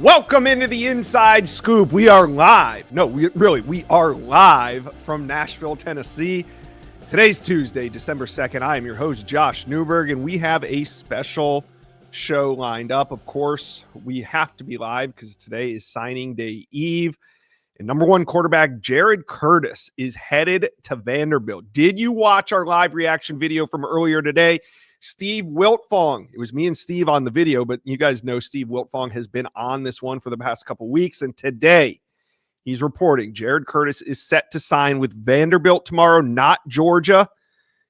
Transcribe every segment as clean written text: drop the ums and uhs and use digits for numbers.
Welcome into the Inside Scoop. We are live. No, we are live from Nashville, Tennessee. Today's Tuesday, December 2nd. I am your host, Josh Newberg, and we have a special show lined up. Of course, we have to be live because today is signing day eve. And number one quarterback, Jared Curtis, is headed to Vanderbilt. Did you watch our live reaction video from earlier today? Steve Wiltfong. It was me and Steve on the video, but you guys know Steve Wiltfong has been on this one for the past couple weeks. And today he's reporting Jared Curtis is set to sign with Vanderbilt tomorrow, not Georgia.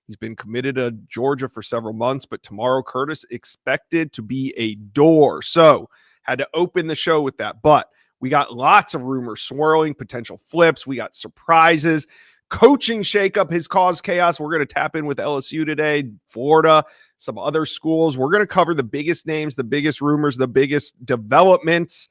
He's been committed to Georgia for several months, but tomorrow Curtis expected to be a door. So had to open the show with that. But we got lots of rumors swirling, potential flips. We got surprises. Coaching shakeup has caused chaos. We're going to tap in with LSU today, Florida, some other schools. We're going to cover the biggest names, the biggest rumors, the biggest developments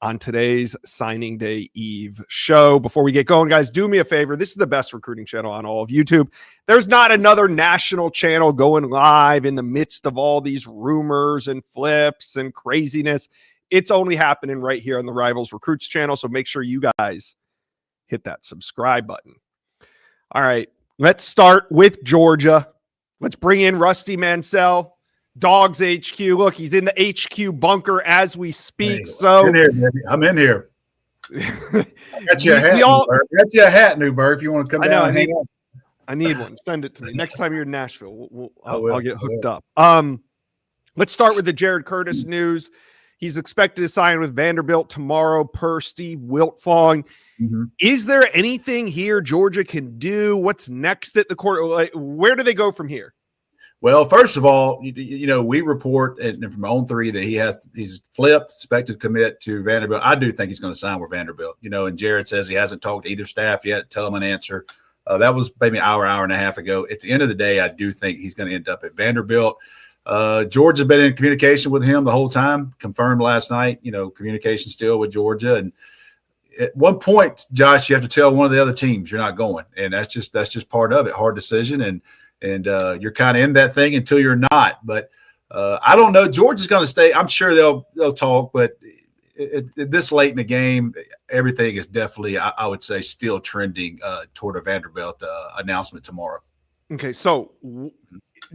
on today's signing day eve show. Before we get going, guys, do me a favor. This is the best recruiting channel on all of YouTube. There's not another national channel going live in the midst of all these rumors and flips and craziness. It's only happening right here on the Rivals Recruits channel. So make sure you guys hit that subscribe button. All right, let's start with Georgia. Let's bring in Rusty Mansell, Dogs HQ. Look, he's in the HQ bunker as we speak. Hey, so I'm in here. I got you a hat, Newberg. I got you a hat, Newberg, if you want to come down and hang out. I need one. Send it to me. Next time you're in Nashville, I'll get hooked up. Let's start with the Jared Curtis news. He's expected to sign with Vanderbilt tomorrow per Steve Wiltfong. Mm-hmm. Is there anything here Georgia can do? What's next at the court? Like, where do they go from here? Well, first of all, you know, we report and from On 3 that he's flipped, expected to commit to Vanderbilt. I do think he's going to sign with Vanderbilt. You know, and Jared says he hasn't talked to either staff yet. Tell him an answer. That was maybe an hour and a half ago. At the end of the day, I do think he's going to end up at Vanderbilt. Georgia's been in communication with him the whole time. Confirmed last night. You know, communication still with Georgia. And at one point, Josh, you have to tell one of the other teams you're not going, and that's just part of it. Hard decision, and you're kind of in that thing until you're not. But I don't know. Georgia's going to stay. I'm sure they'll talk, but this late in the game, everything is definitely, I would say, still trending toward a Vanderbilt announcement tomorrow. Okay, so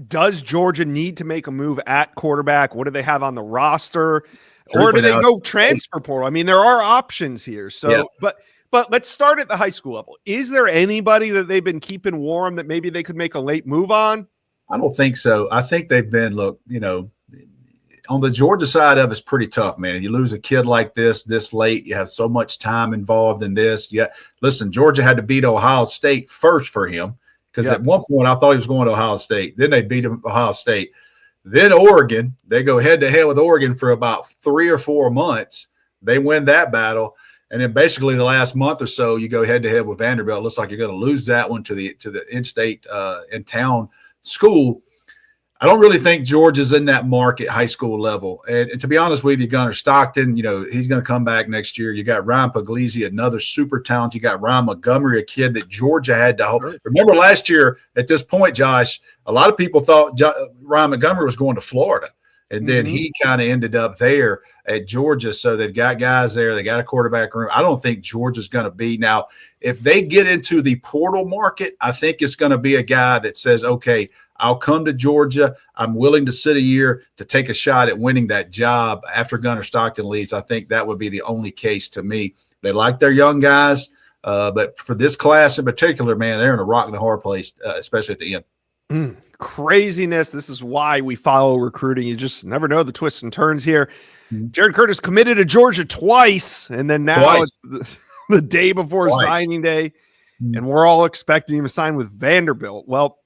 does Georgia need to make a move at quarterback? What do they have on the roster? Or do they go transfer portal? I mean, there are options here. So, yeah. But let's start at the high school level. Is there anybody that they've been keeping warm that maybe they could make a late move on? I don't think so. I think they've been, look, you know, on the Georgia side of it's pretty tough, man. You lose a kid like this late. You have so much time involved in this. Yeah, listen, Georgia had to beat Ohio State first for him because at one point I thought he was going to Ohio State. Then they beat him Ohio State. Then Oregon, they go head-to-head with Oregon for about 3 or 4 months. They win that battle. And then basically the last month or so, you go head-to-head with Vanderbilt. It looks like you're going to lose that one to the in-state, in-town school. I don't really think Georgia's in that market high school level. And to be honest with you, Gunnar Stockton, you know, he's going to come back next year. You got Ryan Puglisi, another super talent. You got Ryan Montgomery, a kid that Georgia had to hope. Remember last year at this point, Josh, a lot of people thought Ryan Montgomery was going to Florida. And then he kind of ended up there at Georgia. So they've got guys there. They got a quarterback room. I don't think Georgia's going to be. Now, if they get into the portal market, I think it's going to be a guy that says, okay, I'll come to Georgia. I'm willing to sit a year to take a shot at winning that job after Gunnar Stockton leaves. I think that would be the only case to me. They like their young guys, but for this class in particular, man, they're in a rock and a hard place, especially at the end. Craziness. This is why we follow recruiting. You just never know the twists and turns here. Jared Curtis committed to Georgia twice, and then now it's the day before signing day, and we're all expecting him to sign with Vanderbilt. Well,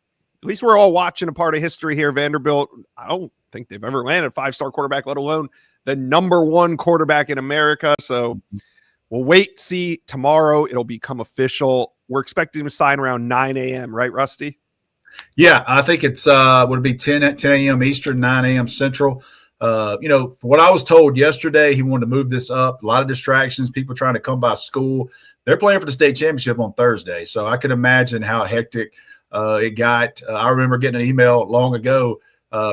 at least we're all watching a part of history here. Vanderbilt, I don't think they've ever landed a 5-star quarterback, let alone the number one quarterback in America. So we'll wait, see tomorrow. It'll become official. We're expecting him to sign around 9 a.m., right, Rusty? Yeah, I think it's would be 10 a.m. Eastern, 9 a.m. Central. You know, what I was told yesterday, he wanted to move this up. A lot of distractions, people trying to come by school. They're playing for the state championship on Thursday, so I can imagine how hectic it got. I remember getting an email long ago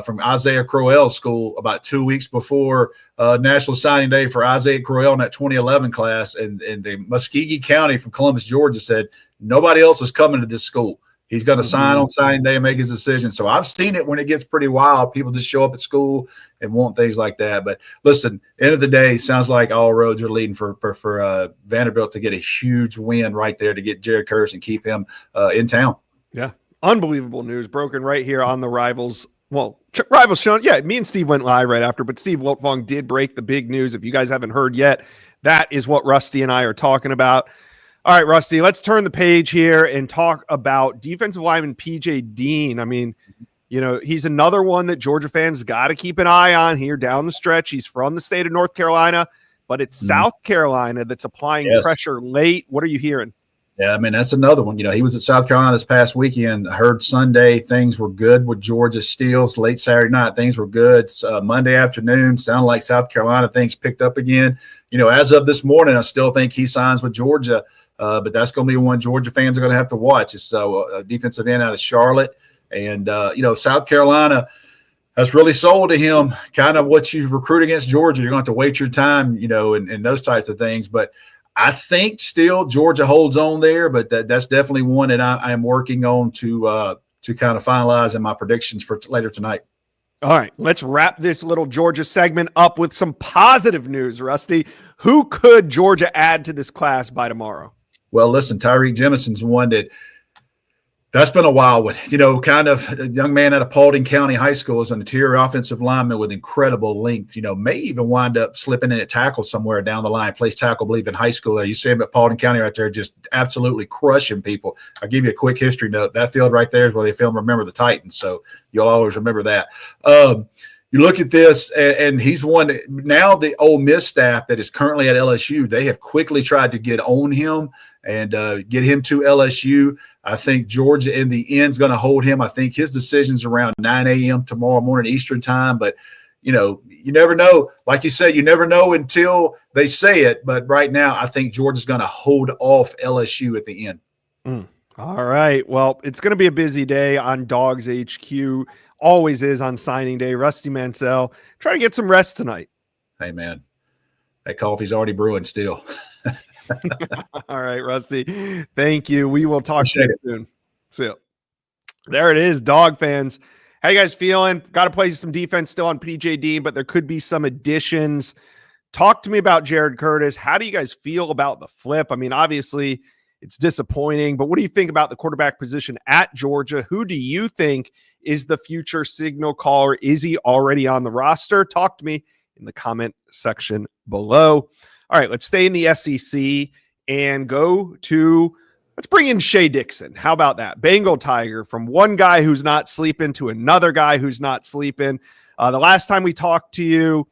from Isaiah Crowell's school about 2 weeks before National Signing Day for Isaiah Crowell in that 2011 class. And the Muskogee County from Columbus, Georgia said, nobody else is coming to this school. He's going to sign on signing day and make his decision. So I've seen it when it gets pretty wild. People just show up at school and want things like that. But listen, end of the day, sounds like all roads are leading for Vanderbilt to get a huge win right there to get Jared Curtis and keep him in town. Yeah. Unbelievable news broken right here on the Rivals. Well, Rivals Sean. Yeah, me and Steve went live right after, but Steve Wiltfong did break the big news. If you guys haven't heard yet, that is what Rusty and I are talking about. All right, Rusty, let's turn the page here and talk about defensive lineman PJ Dean. I mean, you know, he's another one that Georgia fans got to keep an eye on here down the stretch. He's from the state of North Carolina, but it's South Carolina that's applying pressure late. What are you hearing? Yeah, I mean, that's another one. You know, he was at South Carolina this past weekend. I heard Sunday things were good with Georgia Steels. Late Saturday night, things were good. Monday afternoon, sounded like South Carolina things picked up again. You know, as of this morning, I still think he signs with Georgia. But that's going to be one Georgia fans are going to have to watch. It's a defensive end out of Charlotte. And, you know, South Carolina has really sold to him kind of what you recruit against Georgia. You're going to have to wait your time, you know, and those types of things. But I think still Georgia holds on there, but that's definitely one that I am working on to kind of finalize in my predictions for later tonight. All right, let's wrap this little Georgia segment up with some positive news, Rusty. Who could Georgia add to this class by tomorrow? Well, listen, Tyreek Jemison's one that's been a wild one. You know, kind of a young man out of Paulding County High School is an interior offensive lineman with incredible length. You know, may even wind up slipping in at tackle somewhere down the line. Plays tackle, I believe, in high school there. You see him at Paulding County right there, just absolutely crushing people. I'll give you a quick history note. That field right there is where they filmed Remember the Titans, so you'll always remember that. You look at this, and he's one – now the Ole Miss staff that is currently at LSU, they have quickly tried to get on him and get him to LSU. I think Georgia in the end is going to hold him. I think his decision's around 9 a.m. tomorrow morning Eastern time. But, you know, you never know. Like you said, you never know until they say it. But right now, I think Georgia's going to hold off LSU at the end. All right. Well, it's going to be a busy day on Dogs HQ. Always is on signing day. Rusty Mansell, try to get some rest tonight. Hey, man, that coffee's already brewing still. All right, Rusty. Thank you. We will talk to you soon. See ya. There it is, Dog fans. How you guys feeling? Got to play some defense still on PJ Dean, but there could be some additions. Talk to me about Jared Curtis. How do you guys feel about the flip? I mean, obviously, it's disappointing, but what do you think about the quarterback position at Georgia? Who do you think is the future signal caller? Is he already on the roster? Talk to me in the comment section below. All right, let's stay in the SEC and let's bring in Shea Dixon. How about that? Bengal Tiger, from one guy who's not sleeping to another guy who's not sleeping. The last time we talked to you,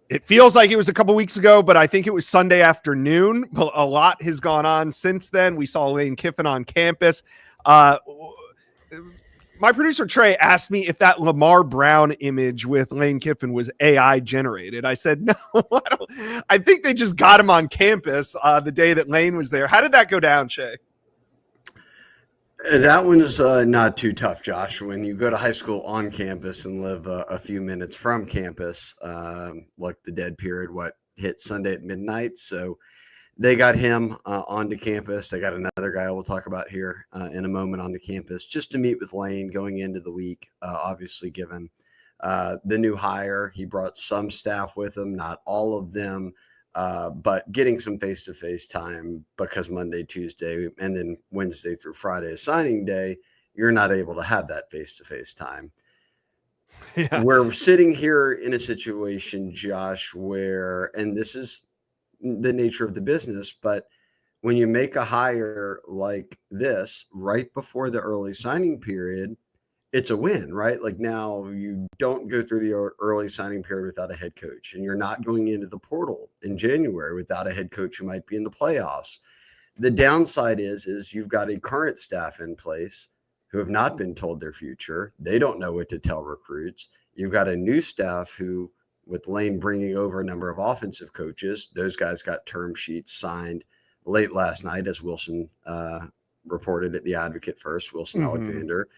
it feels like it was a couple weeks ago, but I think it was Sunday afternoon. A lot has gone on since then. We saw Lane Kiffin on campus. My producer, Trey, asked me if that Lamar Brown image with Lane Kiffin was AI generated. I said, no, I think they just got him on campus the day that Lane was there. How did that go down, Shay? That one is not too tough, Josh. When you go to high school on campus and live a few minutes from campus, like the dead period, hit Sunday at midnight. So they got him onto campus. They got another guy we'll talk about here in a moment onto campus just to meet with Lane going into the week. Obviously, given the new hire, he brought some staff with him, not all of them. But getting some face-to-face time, because Monday, Tuesday, and then Wednesday through Friday is signing day, you're not able to have that face-to-face time. Yeah. We're sitting here in a situation, Josh, where, and this is the nature of the business, but when you make a hire like this right before the early signing period, it's a win, right? Like now you don't go through the early signing period without a head coach, and you're not going into the portal in January without a head coach who might be in the playoffs. The downside is you've got a current staff in place who have not been told their future. They don't know what to tell recruits. You've got a new staff who, with Lane bringing over a number of offensive coaches, those guys got term sheets signed late last night, as Wilson reported at the Advocate first, Wilson Alexander.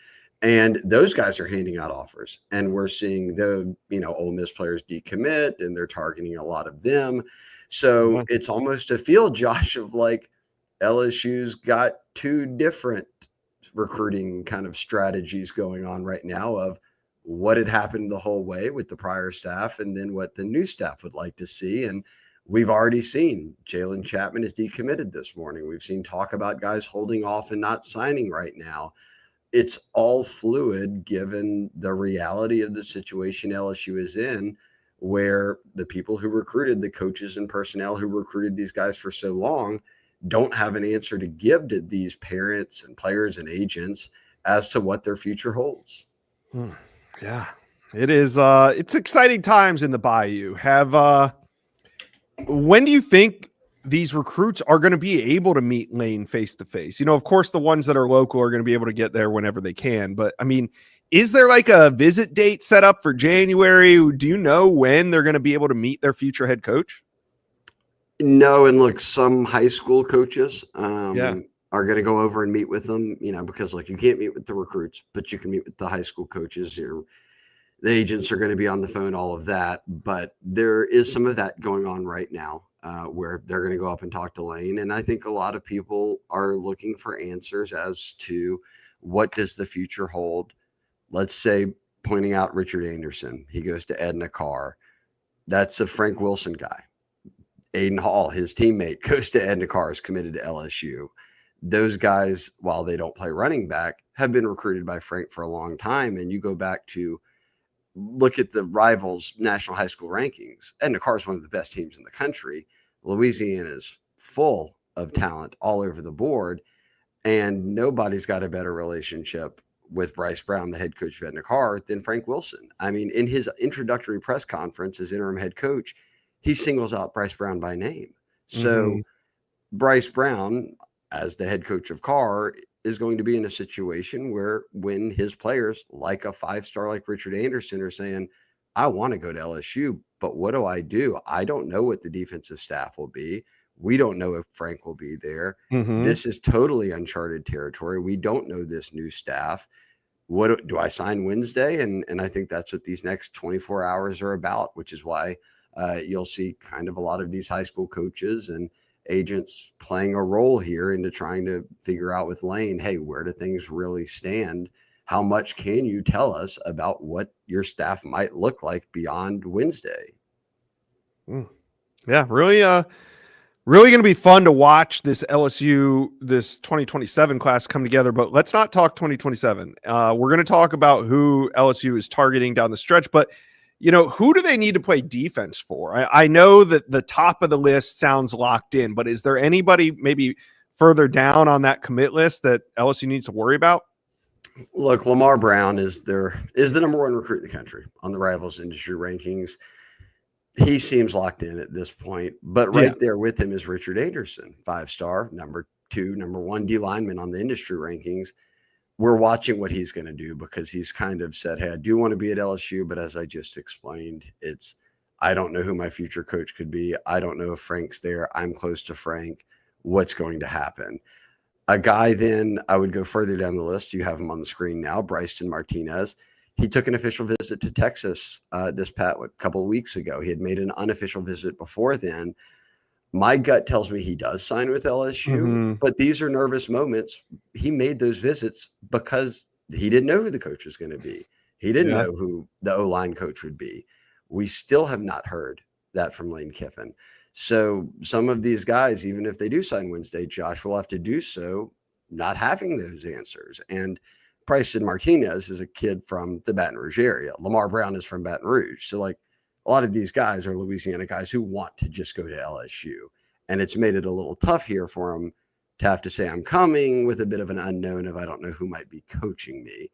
And those guys are handing out offers, and we're seeing the, Ole Miss players decommit, and they're targeting a lot of them. So it's almost a feel, Josh, of like LSU's got two different recruiting kind of strategies going on right now of what had happened the whole way with the prior staff and then what the new staff would like to see. And we've already seen Jalen Chapman is decommitted this morning. We've seen talk about guys holding off and not signing right now. It's all fluid given the reality of the situation LSU is in, where the people who recruited, the coaches and personnel who recruited these guys for so long, don't have an answer to give to these parents and players and agents as to what their future holds. Yeah, it is. It's exciting times in the Bayou. When do you think these recruits are going to be able to meet Lane face to face? Of course, the ones that are local are going to be able to get there whenever they can. But I mean, is there like a visit date set up for January? Do you know when they're going to be able to meet their future head coach? No, and look, some high school coaches are going to go over and meet with them, because like you can't meet with the recruits, but you can meet with the high school coaches. The agents are going to be on the phone, all of that. But there is some of that going on right now where they're going to go up and talk to Lane. And I think a lot of people are looking for answers as to what does the future hold. Let's say, pointing out Richard Anderson, he goes to Edna Carr. That's a Frank Wilson guy. Aiden Hall, his teammate, goes to Edna Carr, is committed to LSU. Those guys, while they don't play running back, have been recruited by Frank for a long time. And you go back to look at the rivals' national high school rankings. Edna Carr is one of the best teams in the country. Louisiana is full of talent all over the board. And nobody's got a better relationship with Bryce Brown, the head coach of Edna Carr, than Frank Wilson. I mean, in his introductory press conference as interim head coach, he singles out Bryce Brown by name. So Bryce Brown, as the head coach of Carr, is going to be in a situation where when his players, like a five-star like Richard Anderson, are saying, I want to go to LSU, but what do? I don't know what the defensive staff will be. We don't know if Frank will be there. This is totally uncharted territory. We don't know this new staff. What do I sign Wednesday? And I think that's what these next 24 hours are about, which is why you'll see kind of a lot of these high school coaches and agents playing a role here into trying to figure out with Lane, hey, where do things really stand? How much can you tell us about what your staff might look like beyond Wednesday? Yeah, really going to be fun to watch this LSU, this 2027 class come together. But let's not talk 2027. We're going to talk about who LSU is targeting down the stretch. But who do they need to play defense for? I know that the top of the list sounds locked in, but is there anybody maybe further down on that commit list that LSU needs to worry about? Look, Lamar Brown is the number one recruit in the country on the Rivals industry rankings. He seems locked in at this point, but there with him is Richard Anderson, 5-star, number 1 D lineman on the industry rankings. We're watching what he's going to do because he's kind of said, hey, I do want to be at LSU, but as I just explained, I don't know who my future coach could be. I don't know if Frank's there. I'm close to Frank. What's going to happen? A guy then, I would go further down the list. You have him on the screen now, Bryson Martinez. He took an official visit to Texas this couple of weeks ago. He had made an unofficial visit before then. My gut tells me he does sign with LSU, but these are nervous moments. He made those visits because he didn't know who the coach was going to be. He didn't know who the O-line coach would be. We still have not heard that from Lane Kiffin. So some of these guys, even if they do sign Wednesday, Josh, will have to do so not having those answers. And Bryson Martinez is a kid from the Baton Rouge area. Lamar Brown is from Baton Rouge. So like a lot of these guys are Louisiana guys who want to just go to LSU. And it's made it a little tough here for them to have to say, I'm coming with a bit of an unknown of I don't know who might be coaching me.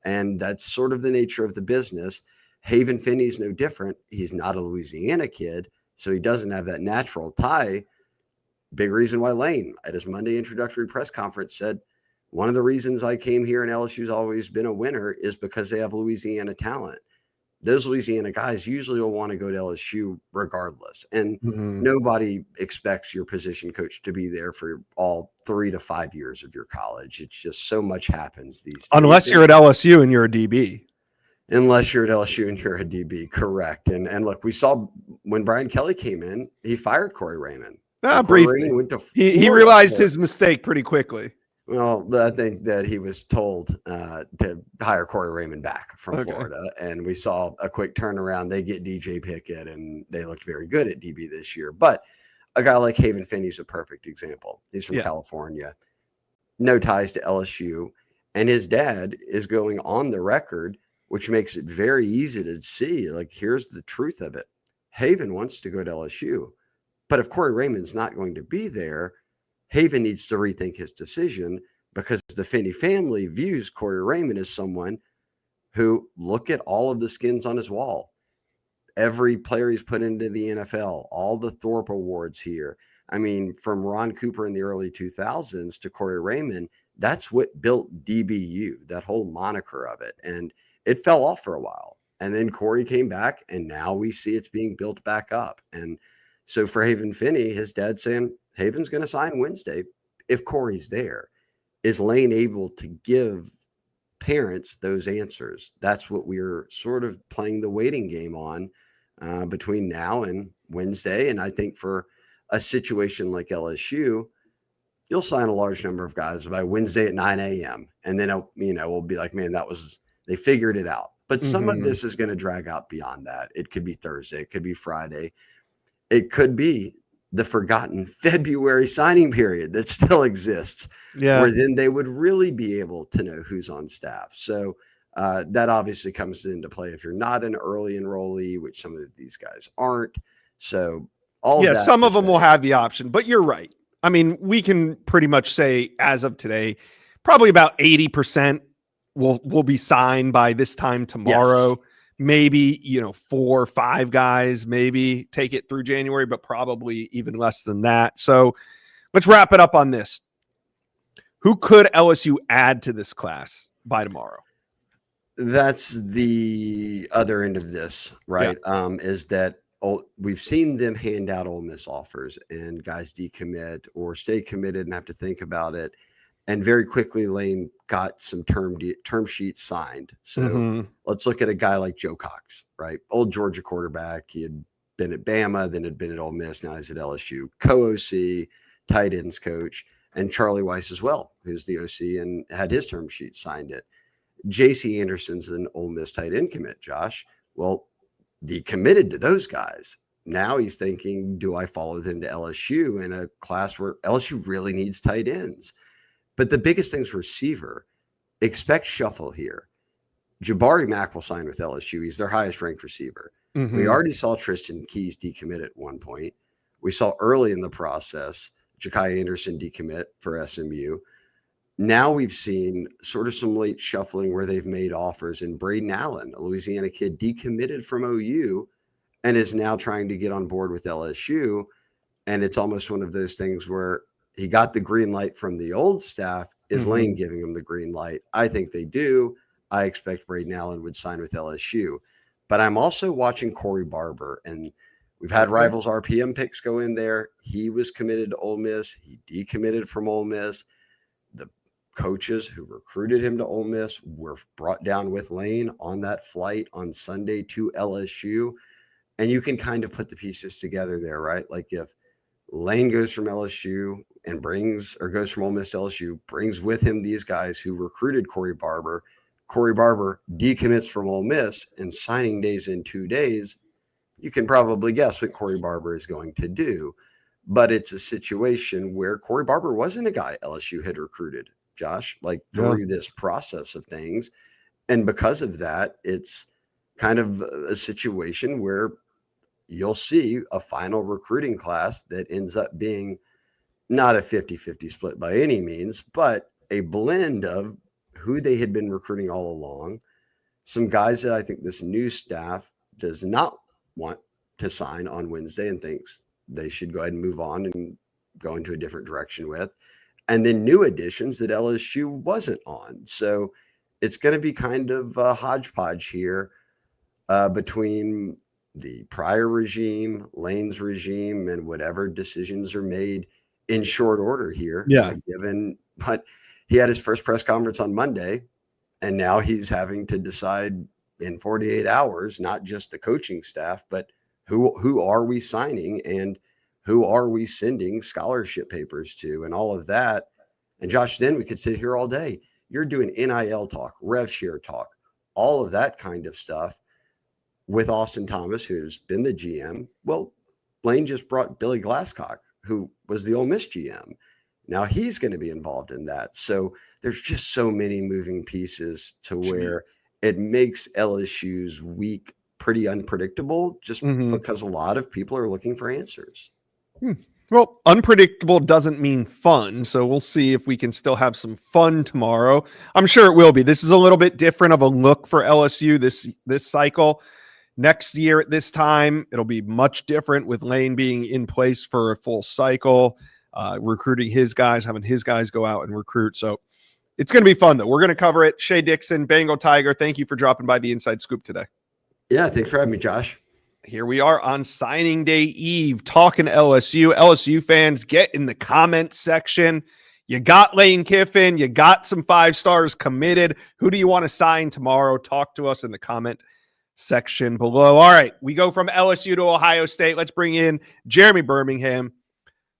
And that's sort of the nature of the business. Haven Finney's no different. He's not a Louisiana kid, so he doesn't have that natural tie. Big reason why Lane, at his Monday introductory press conference, said, one of the reasons I came here and LSU's always been a winner is because they have Louisiana talent. those Louisiana guys usually will want to go to LSU regardless. And nobody expects your position coach to be there for all 3 to 5 years of your college. It's just so much happens these days. Unless you're at LSU and you're a DB. Unless you're at LSU and you're a DB, correct. And look, we saw when Brian Kelly came in, he fired Corey Raymond. Briefly. Went to he realized his mistake pretty quickly. Well, I think that he was told to hire Corey Raymond back from Florida, and we saw a quick turnaround. They get DJ Pickett, and they looked very good at DB this year. But a guy like Haven Finney's a perfect example. He's from California, no ties to LSU, and his dad is going on the record, which makes it very easy to see, like, here's the truth of it. Haven wants to go to LSU, but if Corey Raymond's not going to be there, Haven needs to rethink his decision, because the Finney family views Corey Raymond as someone who, look at all of the skins on his wall. Every player he's put into the NFL, all the Thorpe Awards here. I mean, from Ron Cooper in the early 2000s to Corey Raymond, that's what built DBU, that whole moniker of it. And it fell off for a while. And then Corey came back, and now we see it's being built back up. And so for Haven Finney, his dad saying, Haven's going to sign Wednesday if Corey's there. Is Lane able to give parents those answers? That's what we're sort of playing the waiting game on between now and Wednesday. And I think for a situation like LSU, you'll sign a large number of guys by Wednesday at 9 a.m. And then, we'll be like, man, they figured it out. But some of this is going to drag out beyond that. It could be Thursday. It could be Friday. It could be the forgotten February signing period that still exists, where then they would really be able to know who's on staff. So that obviously comes into play if you're not an early enrollee, which some of these guys aren't. So some of them will have the option, but you're right. I mean, we can pretty much say as of today, probably about 80% will be signed by this time tomorrow. Yes. Maybe, 4 or 5 guys maybe take it through January, but probably even less than that. So let's wrap it up on this. Who could LSU add to this class by tomorrow? That's the other end of this, right? Yeah. Is that we've seen them hand out Ole Miss offers and guys decommit or stay committed and have to think about it. And very quickly, Lane got some term sheets signed. So let's look at a guy like Joe Cox, right? Old Georgia quarterback. He had been at Bama, then had been at Ole Miss. Now he's at LSU. Co-OC, tight ends coach, and Charlie Weiss as well, who's the OC and had his term sheet signed it. J.C. Anderson's an Ole Miss tight end commit, Josh. Well, he committed to those guys. Now he's thinking, do I follow them to LSU in a class where LSU really needs tight ends? But the biggest thing is receiver. Expect shuffle here. Jabari Mack will sign with LSU. He's their highest ranked receiver. We already saw Tristan Keys decommit at one point. We saw early in the process Ja'Kai Anderson decommit for SMU. Now we've seen sort of some late shuffling where they've made offers. And Braden Allen, a Louisiana kid, decommitted from OU and is now trying to get on board with LSU. And it's almost one of those things where he got the green light from the old staff. Is Lane giving him the green light? I think they do. I expect Braden Allen would sign with LSU. But I'm also watching Corey Barber, and we've had Rivals RPM picks go in there. He was committed to Ole Miss. He decommitted from Ole Miss. The coaches who recruited him to Ole Miss were brought down with Lane on that flight on Sunday to LSU. And you can kind of put the pieces together there, right? Like if Lane goes from LSU and goes from Ole Miss to LSU, brings with him these guys who recruited Corey Barber. Corey Barber decommits from Ole Miss, and signing days in 2 days. You can probably guess what Corey Barber is going to do. But it's a situation where Corey Barber wasn't a guy LSU had recruited, Josh, through this process of things. And because of that, it's kind of a situation where you'll see a final recruiting class that ends up being not a 50-50 split by any means, but a blend of who they had been recruiting all along. Some guys that I think this new staff does not want to sign on Wednesday and thinks they should go ahead and move on and go into a different direction with. And then new additions that LSU wasn't on. So it's going to be kind of a hodgepodge here. between the prior regime, Lane's regime, and whatever decisions are made in short order here. Yeah. Given but he had his first press conference on Monday, and now he's having to decide in 48 hours, not just the coaching staff, but who are we signing and who are we sending scholarship papers to and all of that. And Josh, then we could sit here all day. You're doing NIL talk, rev share talk, all of that kind of stuff with Austin Thomas, who's been the GM. Well, Lane just brought Billy Glasscock, who was the Ole Miss GM. Now he's going to be involved in that. So there's just so many moving pieces to where it makes LSU's week pretty unpredictable just because a lot of people are looking for answers. Well, unpredictable doesn't mean fun, so we'll see if we can still have some fun tomorrow. I'm sure it will be. This is a little bit different of a look for LSU this cycle. Next year at this time, it'll be much different with Lane being in place for a full cycle, recruiting his guys, having his guys go out and recruit. So it's going to be fun, though. We're going to cover it. Shea Dixon, Bengal Tiger, thank you for dropping by the Inside Scoop today. Yeah, thanks for having me, Josh. Here we are on signing day eve, talking LSU. LSU fans, get in the comment section. You got Lane Kiffin. You got some 5 stars committed. Who do you want to sign tomorrow? Talk to us in the comment section below. All right, we go from LSU to Ohio State. Let's bring in Jeremy Birmingham,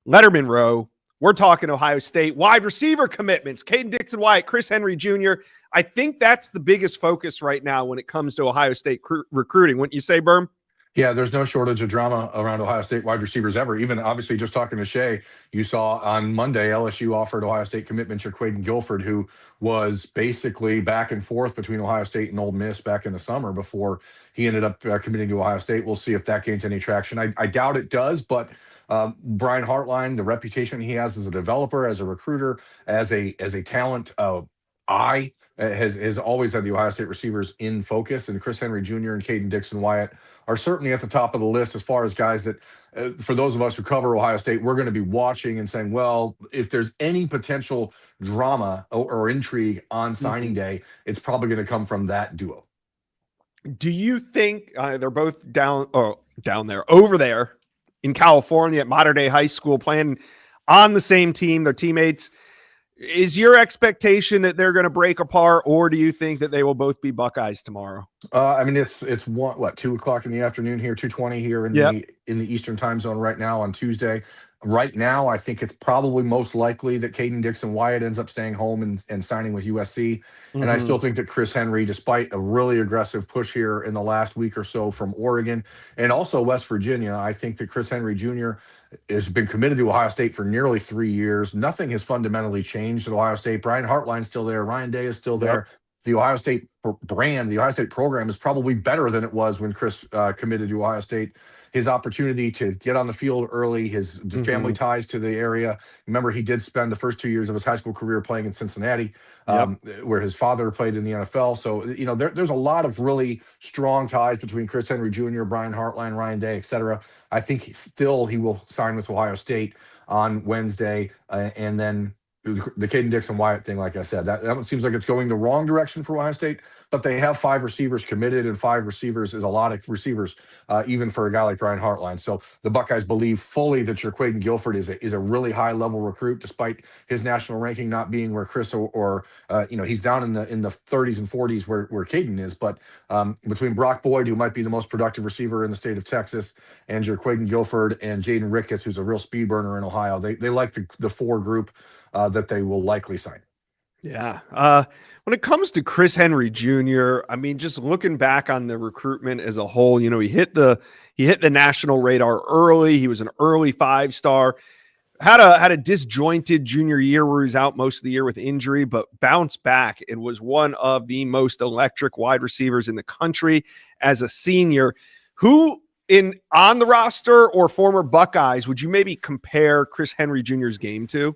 Letterman Rowe. We're talking Ohio State. Wide receiver commitments. Caden Dixon-Wyatt, Chris Henry Jr. I think that's the biggest focus right now when it comes to Ohio State recruiting. Wouldn't you say, Berm? Yeah, there's no shortage of drama around Ohio State wide receivers ever. Even obviously just talking to Shea, you saw on Monday LSU offered Ohio State commitment to Quaden Guilford, who was basically back and forth between Ohio State and Ole Miss back in the summer before he ended up committing to Ohio State. We'll see if that gains any traction. I doubt it does, but Brian Hartline, the reputation he has as a developer, as a recruiter, as a talent eye, has always had the Ohio State receivers in focus, and Chris Henry Jr. and Caden Dixon-Wyatt are certainly at the top of the list as far as guys that, for those of us who cover Ohio State, we're going to be watching and saying, well, if there's any potential drama or intrigue on signing day, it's probably going to come from that duo. Do you think they're both over there in California at Mater Dei High School playing on the same team, their teammates? Is your expectation that they're going to break apart, or do you think that they will both be Buckeyes tomorrow? I mean, it's 2:00 in the afternoon here, 2:20 here in the Eastern time zone right now on Tuesday. Right now, I think it's probably most likely that Caden Dixon-Wyatt ends up staying home and signing with USC. And I still think that Chris Henry, despite a really aggressive push here in the last week or so from Oregon and also West Virginia, I think that Chris Henry Jr. has been committed to Ohio State for nearly 3 years. Nothing has fundamentally changed at Ohio State. Brian Hartline's still there. Ryan Day is still there. The Ohio State brand, the Ohio State program is probably better than it was when Chris committed to Ohio State. His opportunity to get on the field early, his family ties to the area. Remember, he did spend the first 2 years of his high school career playing in Cincinnati, where his father played in the NFL. So, you know, there's a lot of really strong ties between Chris Henry Jr., Brian Hartline, Ryan Day, et cetera. I think he will sign with Ohio State on Wednesday, and then the Caden Dixon-Wyatt thing, like I said, that seems like it's going the wrong direction for Ohio State, but they have 5 receivers committed, and 5 receivers is a lot of receivers, even for a guy like Brian Hartline. So the Buckeyes believe fully that your Quaden Guilford is a really high-level recruit, despite his national ranking not being where Chris or he's down in the 30s and 40s where Caden is. But between Brock Boyd, who might be the most productive receiver in the state of Texas, and your Quaden Guilford and Jaden Ricketts, who's a real speed burner in Ohio, they like the 4 group that they will likely sign. Yeah. When it comes to Chris Henry Jr., I mean, just looking back on the recruitment as a whole, you know, he hit the national radar early. He was an early 5-star. Had a disjointed junior year where he was out most of the year with injury, but bounced back and was one of the most electric wide receivers in the country as a senior. Who on the roster or former Buckeyes would you maybe compare Chris Henry Jr.'s game to?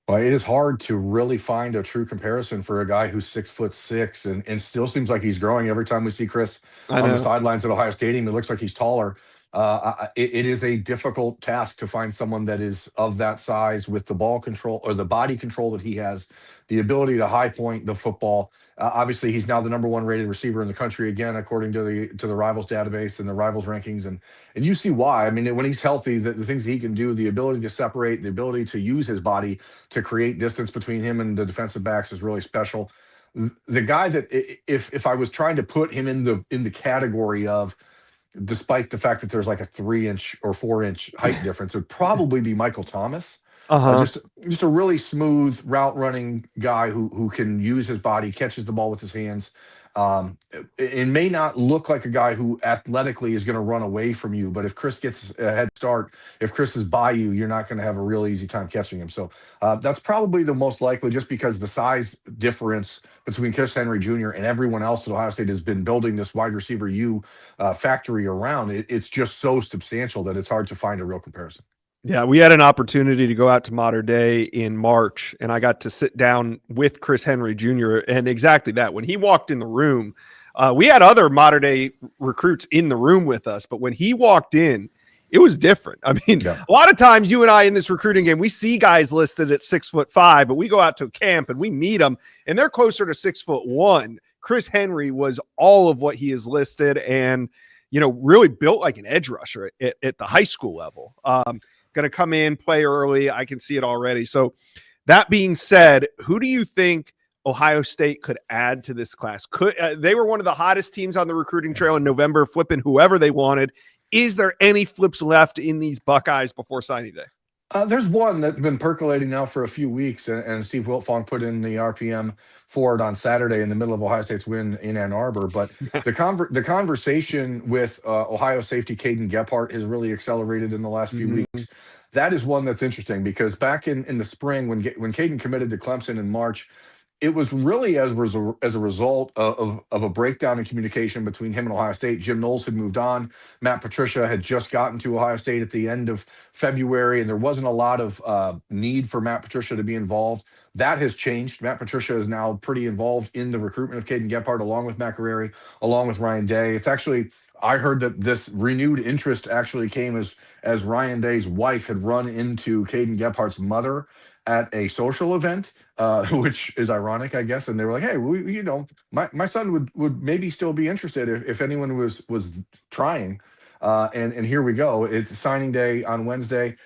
Well, it is hard to really find a true comparison for a guy who's 6'6" and still seems like he's growing every time we see Chris on the sidelines at Ohio Stadium. It looks like he's taller. It is a difficult task to find someone that is of that size with the ball control or the body control that he has, the ability to high point the football. Obviously, he's now the #1 rated receiver in the country again, according to the Rivals database and the Rivals rankings, and you see why. I mean, when he's healthy, the things he can do, the ability to separate, the ability to use his body to create distance between him and the defensive backs is really special. The guy that, if I was trying to put him in the category of, despite the fact that there's like a 3-inch or 4-inch height difference, would probably be Michael Thomas. Just a really smooth route running guy who can use his body, catches the ball with his hands. It may not look like a guy who athletically is going to run away from you, but if Chris gets a head start, if Chris is by you, you're not going to have a real easy time catching him. So that's probably the most likely, just because the size difference between Chris Henry Jr. and everyone else at Ohio State has been building this wide receiver factory around. It's just so substantial that it's hard to find a real comparison. Yeah, we had an opportunity to go out to Mater Dei in March, and I got to sit down with Chris Henry Jr. And exactly that. When he walked in the room, we had other Mater Dei recruits in the room with us, but when he walked in, it was different. I mean, A lot of times you and I in this recruiting game, we see guys listed at 6'5", but we go out to camp and we meet them, and they're closer to 6'1". Chris Henry was all of what he is listed, and really built like an edge rusher at the high school level. Going to come in, play early. I can see it already. So that being said, who do you think Ohio State could add to this class? They were one of the hottest teams on the recruiting trail in November, flipping whoever they wanted. Is there any flips left in these Buckeyes before signing day? There's one that's been percolating now for a few weeks, and Steve Wiltfong put in the RPM for it on Saturday in the middle of Ohio State's win in Ann Arbor. But the conversation with Ohio safety Caden Gephardt has really accelerated in the last few weeks. That is one that's interesting, because back in the spring when Caden committed to Clemson in March, it was really as a result of a breakdown in communication between him and Ohio State. Jim Knowles had moved on. Matt Patricia had just gotten to Ohio State at the end of February, and there wasn't a lot of need for Matt Patricia to be involved. That has changed. Matt Patricia is now pretty involved in the recruitment of Caden Gephardt, along with Matt Carreri, along with Ryan Day. It's actually, I heard that this renewed interest actually came as Ryan Day's wife had run into Caden Gephardt's mother at a social event, which is ironic, I guess. And they were like, hey, my son would maybe still be interested if anyone was trying. And here we go. It's signing day on Wednesday.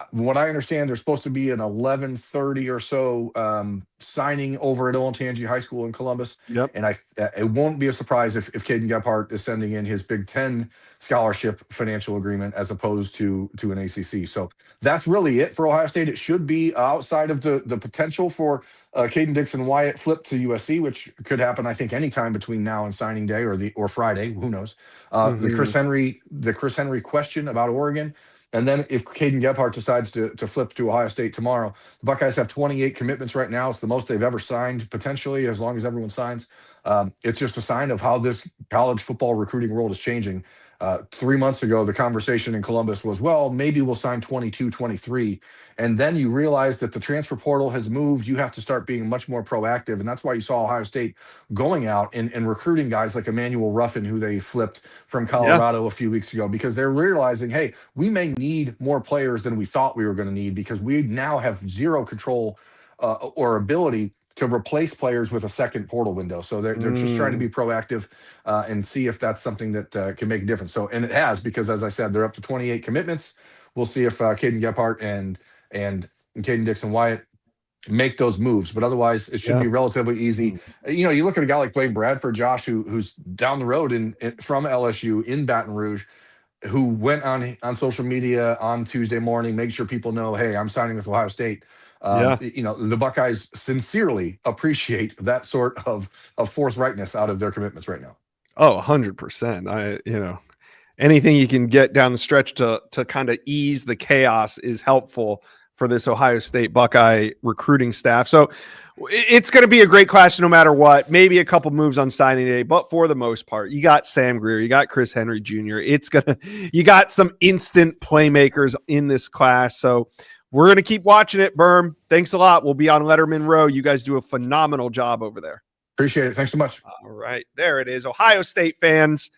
What I understand, there's supposed to be an 11:30 or so signing over at Olentangy High School in Columbus. Yep. And it won't be a surprise if Caden Gephardt is sending in his Big Ten scholarship financial agreement as opposed to an ACC. So that's really it for Ohio State. It should be outside of the potential for Caden Dixon-Wyatt flip to USC, which could happen, I think, anytime between now and signing day or Friday. Who knows? The Chris Henry question about Oregon. And then if Caden Gephardt decides to flip to Ohio State tomorrow, the Buckeyes have 28 commitments right now. It's the most they've ever signed, potentially, as long as everyone signs. It's just a sign of how this college football recruiting world is changing. 3 months ago, the conversation in Columbus was, well, maybe we'll sign 22, 23. And then you realize that the transfer portal has moved. You have to start being much more proactive. And that's why you saw Ohio State going out and recruiting guys like Emmanuel Ruffin, who they flipped from Colorado a few weeks ago, because they're realizing, hey, we may need more players than we thought we were going to need, because we now have zero control or ability to replace players with a second portal window. So they're just trying to be proactive and see if that's something that can make a difference. So, and it has, because as I said, they're up to 28 commitments. We'll see if Caden Gephardt and Caden Dixon-Wyatt make those moves, but otherwise it should be relatively easy. You look at a guy like Blaine Bradford, Josh, who's down the road from LSU in Baton Rouge, who went on social media on Tuesday morning, make sure people know, hey, I'm signing with Ohio State. The Buckeyes sincerely appreciate that sort of forthrightness out of their commitments right now. Oh, 100%. Anything you can get down the stretch to kind of ease the chaos is helpful for this Ohio State Buckeye recruiting staff. So it's going to be a great class no matter what. Maybe a couple moves on signing day, but for the most part, you got Sam Greer, you got Chris Henry Jr. You got some instant playmakers in this class. So we're going to keep watching it, Berm. Thanks a lot. We'll be on Letterman Row. You guys do a phenomenal job over there. Appreciate it. Thanks so much. All right. There it is. Ohio State fans,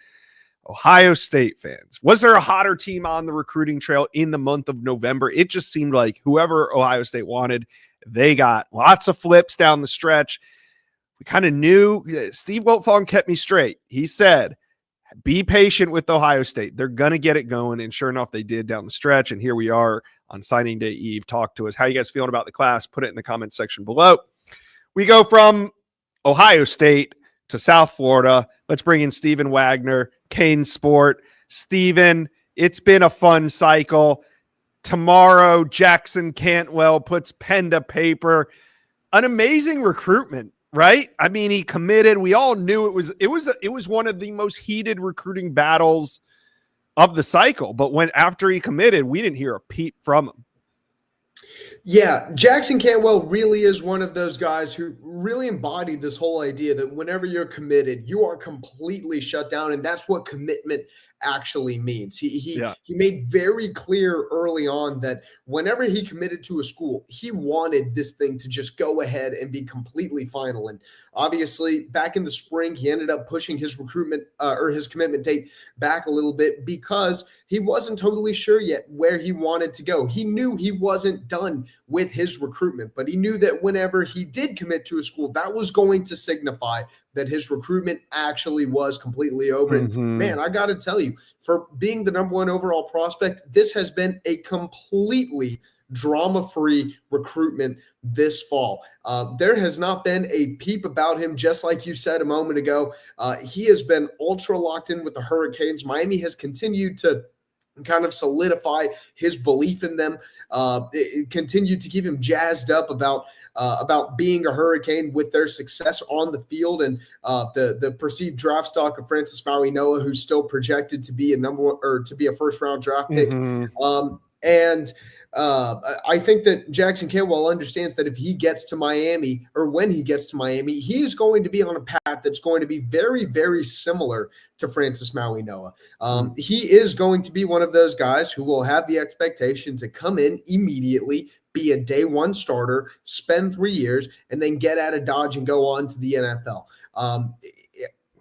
Ohio State fans. Was there a hotter team on the recruiting trail in the month of November? It just seemed like whoever Ohio State wanted, they got lots of flips down the stretch. We kind of knew. Steve Wiltfong kept me straight. He said, be patient with Ohio State. They're going to get it going. And sure enough, they did down the stretch. And here we are on signing day eve. Talk to us. How you guys feeling about the class? Put it in the comment section below. We go from Ohio State to South Florida. Let's bring in Stephen Wagner, Kane Sport. Stephen, it's been a fun cycle. Tomorrow, Jackson Cantwell puts pen to paper. An amazing recruitment, right? I mean, he committed. We all knew it was one of the most heated recruiting battles of the cycle. But after he committed, we didn't hear a peep from him. Yeah, Jackson Cantwell really is one of those guys who really embodied this whole idea that whenever you're committed, you are completely shut down, and that's what commitment actually means. He made very clear early on that whenever he committed to a school, he wanted this thing to just go ahead and be completely final. And obviously, back in the spring, he ended up pushing his recruitment or his commitment date back a little bit because he wasn't totally sure yet where he wanted to go. He knew he wasn't done with his recruitment, but he knew that whenever he did commit to a school, that was going to signify that his recruitment actually was completely over. And man, I got to tell you, for being the number one overall prospect, this has been a completely drama-free recruitment this fall. There has not been a peep about him, just like you said a moment ago. He has been ultra locked in with the Hurricanes. Miami has continued to kind of solidify his belief in them. It continued to keep him jazzed up about being a Hurricane with their success on the field and the perceived draft stock of Francis Maui-Noah, who's still projected to be a first round draft pick. I think that Jackson Cantwell understands that if he gets to Miami, or when he gets to Miami, he's going to be on a path that's going to be very, very similar to Francis Maui-Noah. He is going to be one of those guys who will have the expectation to come in immediately, be a day one starter, spend 3 years, and then get out of Dodge and go on to the NFL.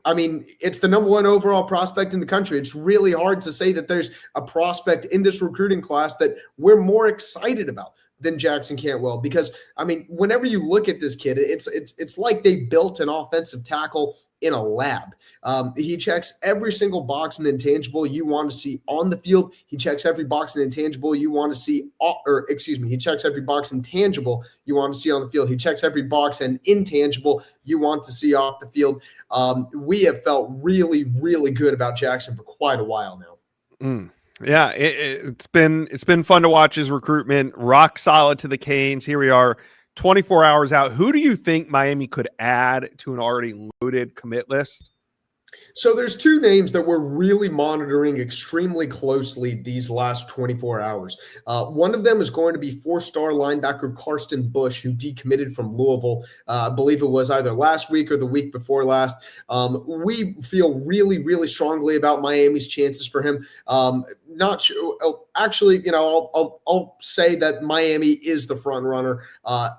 I mean, it's the number one overall prospect in the country. It's really hard to say that there's a prospect in this recruiting class that we're more excited about than Jackson Cantwell, because I mean, whenever you look at this kid, it's like they built an offensive tackle in a lab. He checks every single box and intangible you want to see on the field. He checks every box and intangible you want to see, he checks every box and tangible you want to see on the field. He checks every box and intangible you want to see off the field. We have felt really, really good about Jackson for quite a while now. Yeah, it's been fun to watch his recruitment. Rock solid to the Canes. Here we are, 24 hours out. Who do you think Miami could add to an already loaded commit list? So there's two names that we're really monitoring extremely closely these last 24 hours. One of them is going to be four-star linebacker Karsten Bush, who decommitted from Louisville. I believe it was either last week or the week before last. We feel really, really strongly about Miami's chances for him. Not sure. Actually, I'll say that Miami is the front runner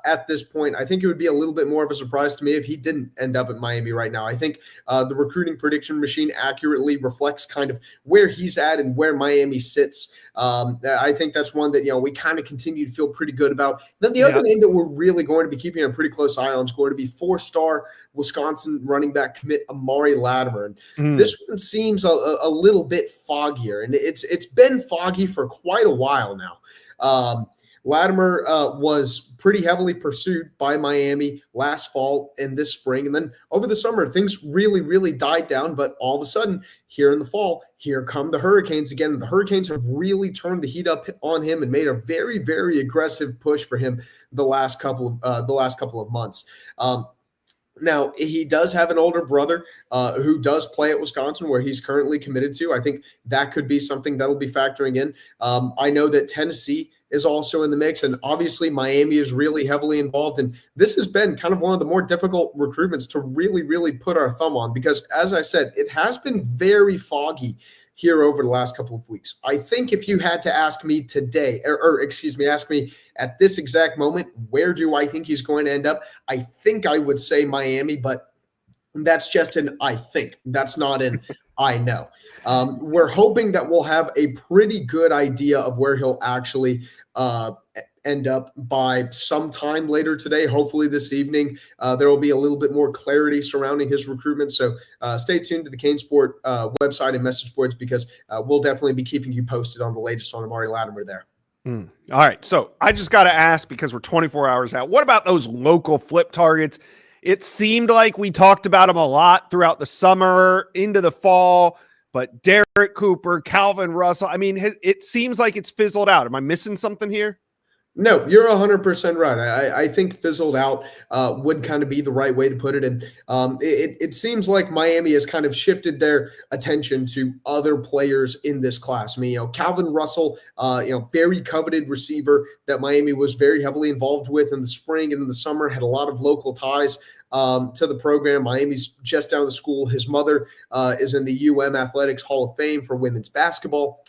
at this point. I think it would be a little bit more of a surprise to me if he didn't end up at Miami right now. I think the recruiting prediction machine accurately reflects kind of where he's at and where Miami sits. I think that's one that, we kind of continue to feel pretty good about. Then the other name that we're really going to be keeping a pretty close eye on is going to be four-star Wisconsin running back commit Amari Latimer. And this one seems a little bit foggier, and it's been foggy for quite a while now. Latimer was pretty heavily pursued by Miami last fall and this spring. And then over the summer, things really, really died down. But all of a sudden, here in the fall, here come the Hurricanes again. The Hurricanes have really turned the heat up on him and made a very, very aggressive push for him the last couple of months. Now, he does have an older brother who does play at Wisconsin, where he's currently committed to. I think that could be something that'll be factoring in. I know that Tennessee is also in the mix, and obviously Miami is really heavily involved. And this has been kind of one of the more difficult recruitments to really, really put our thumb on because, as I said, it has been very foggy here over the last couple of weeks. I think if you had to ask me today, ask me at this exact moment, where do I think he's going to end up? I think I would say Miami, but that's just an I think. That's not an I know. We're hoping that we'll have a pretty good idea of where he'll actually end up by sometime later today, hopefully this evening. There will be a little bit more clarity surrounding his recruitment. So stay tuned to the Cane Sport website and message boards, because we'll definitely be keeping you posted on the latest on Amari Latimer there. All right. So I just got to ask, because we're 24 hours out, what about those local flip targets? It seemed like we talked about them a lot throughout the summer into the fall, but Derek Cooper, Calvin Russell, I mean, it seems like it's fizzled out. Am I missing something here? No, you're 100% right. I think fizzled out would kind of be the right way to put it. And it seems like Miami has kind of shifted their attention to other players in this class. I mean, Calvin Russell, very coveted receiver that Miami was very heavily involved with in the spring and in the summer, had a lot of local ties to the program. Miami's just down the school. His mother is in the Athletics Hall of Fame for women's basketball.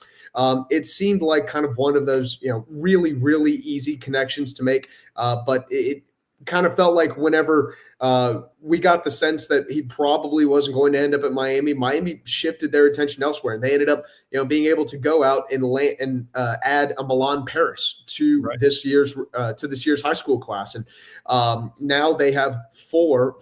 It seemed like kind of one of those, really, really easy connections to make. But it kind of felt like whenever we got the sense that he probably wasn't going to end up at Miami shifted their attention elsewhere, and they ended up, being able to go out and add a Milan Paris to this year's high school class, and now they have four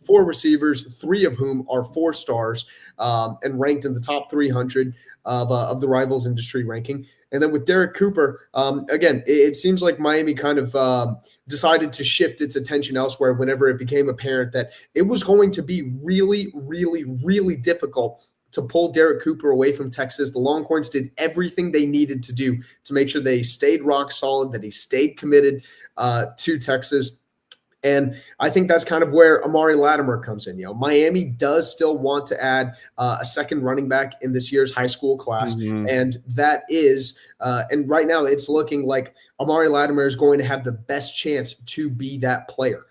receivers, three of whom are 4 stars and ranked in the top 300 of the Rivals industry ranking. And then with Derek Cooper, again, it seems like Miami kind of decided to shift its attention elsewhere whenever it became apparent that it was going to be really, really, really difficult to pull Derek Cooper away from Texas. The Longhorns did everything they needed to do to make sure they stayed rock solid, that he stayed committed to Texas. And I think that's kind of where Amari Latimer comes in. Miami does still want to add a second running back in this year's high school class. Mm-hmm. And that is, and right now it's looking like Amari Latimer is going to have the best chance to be that player.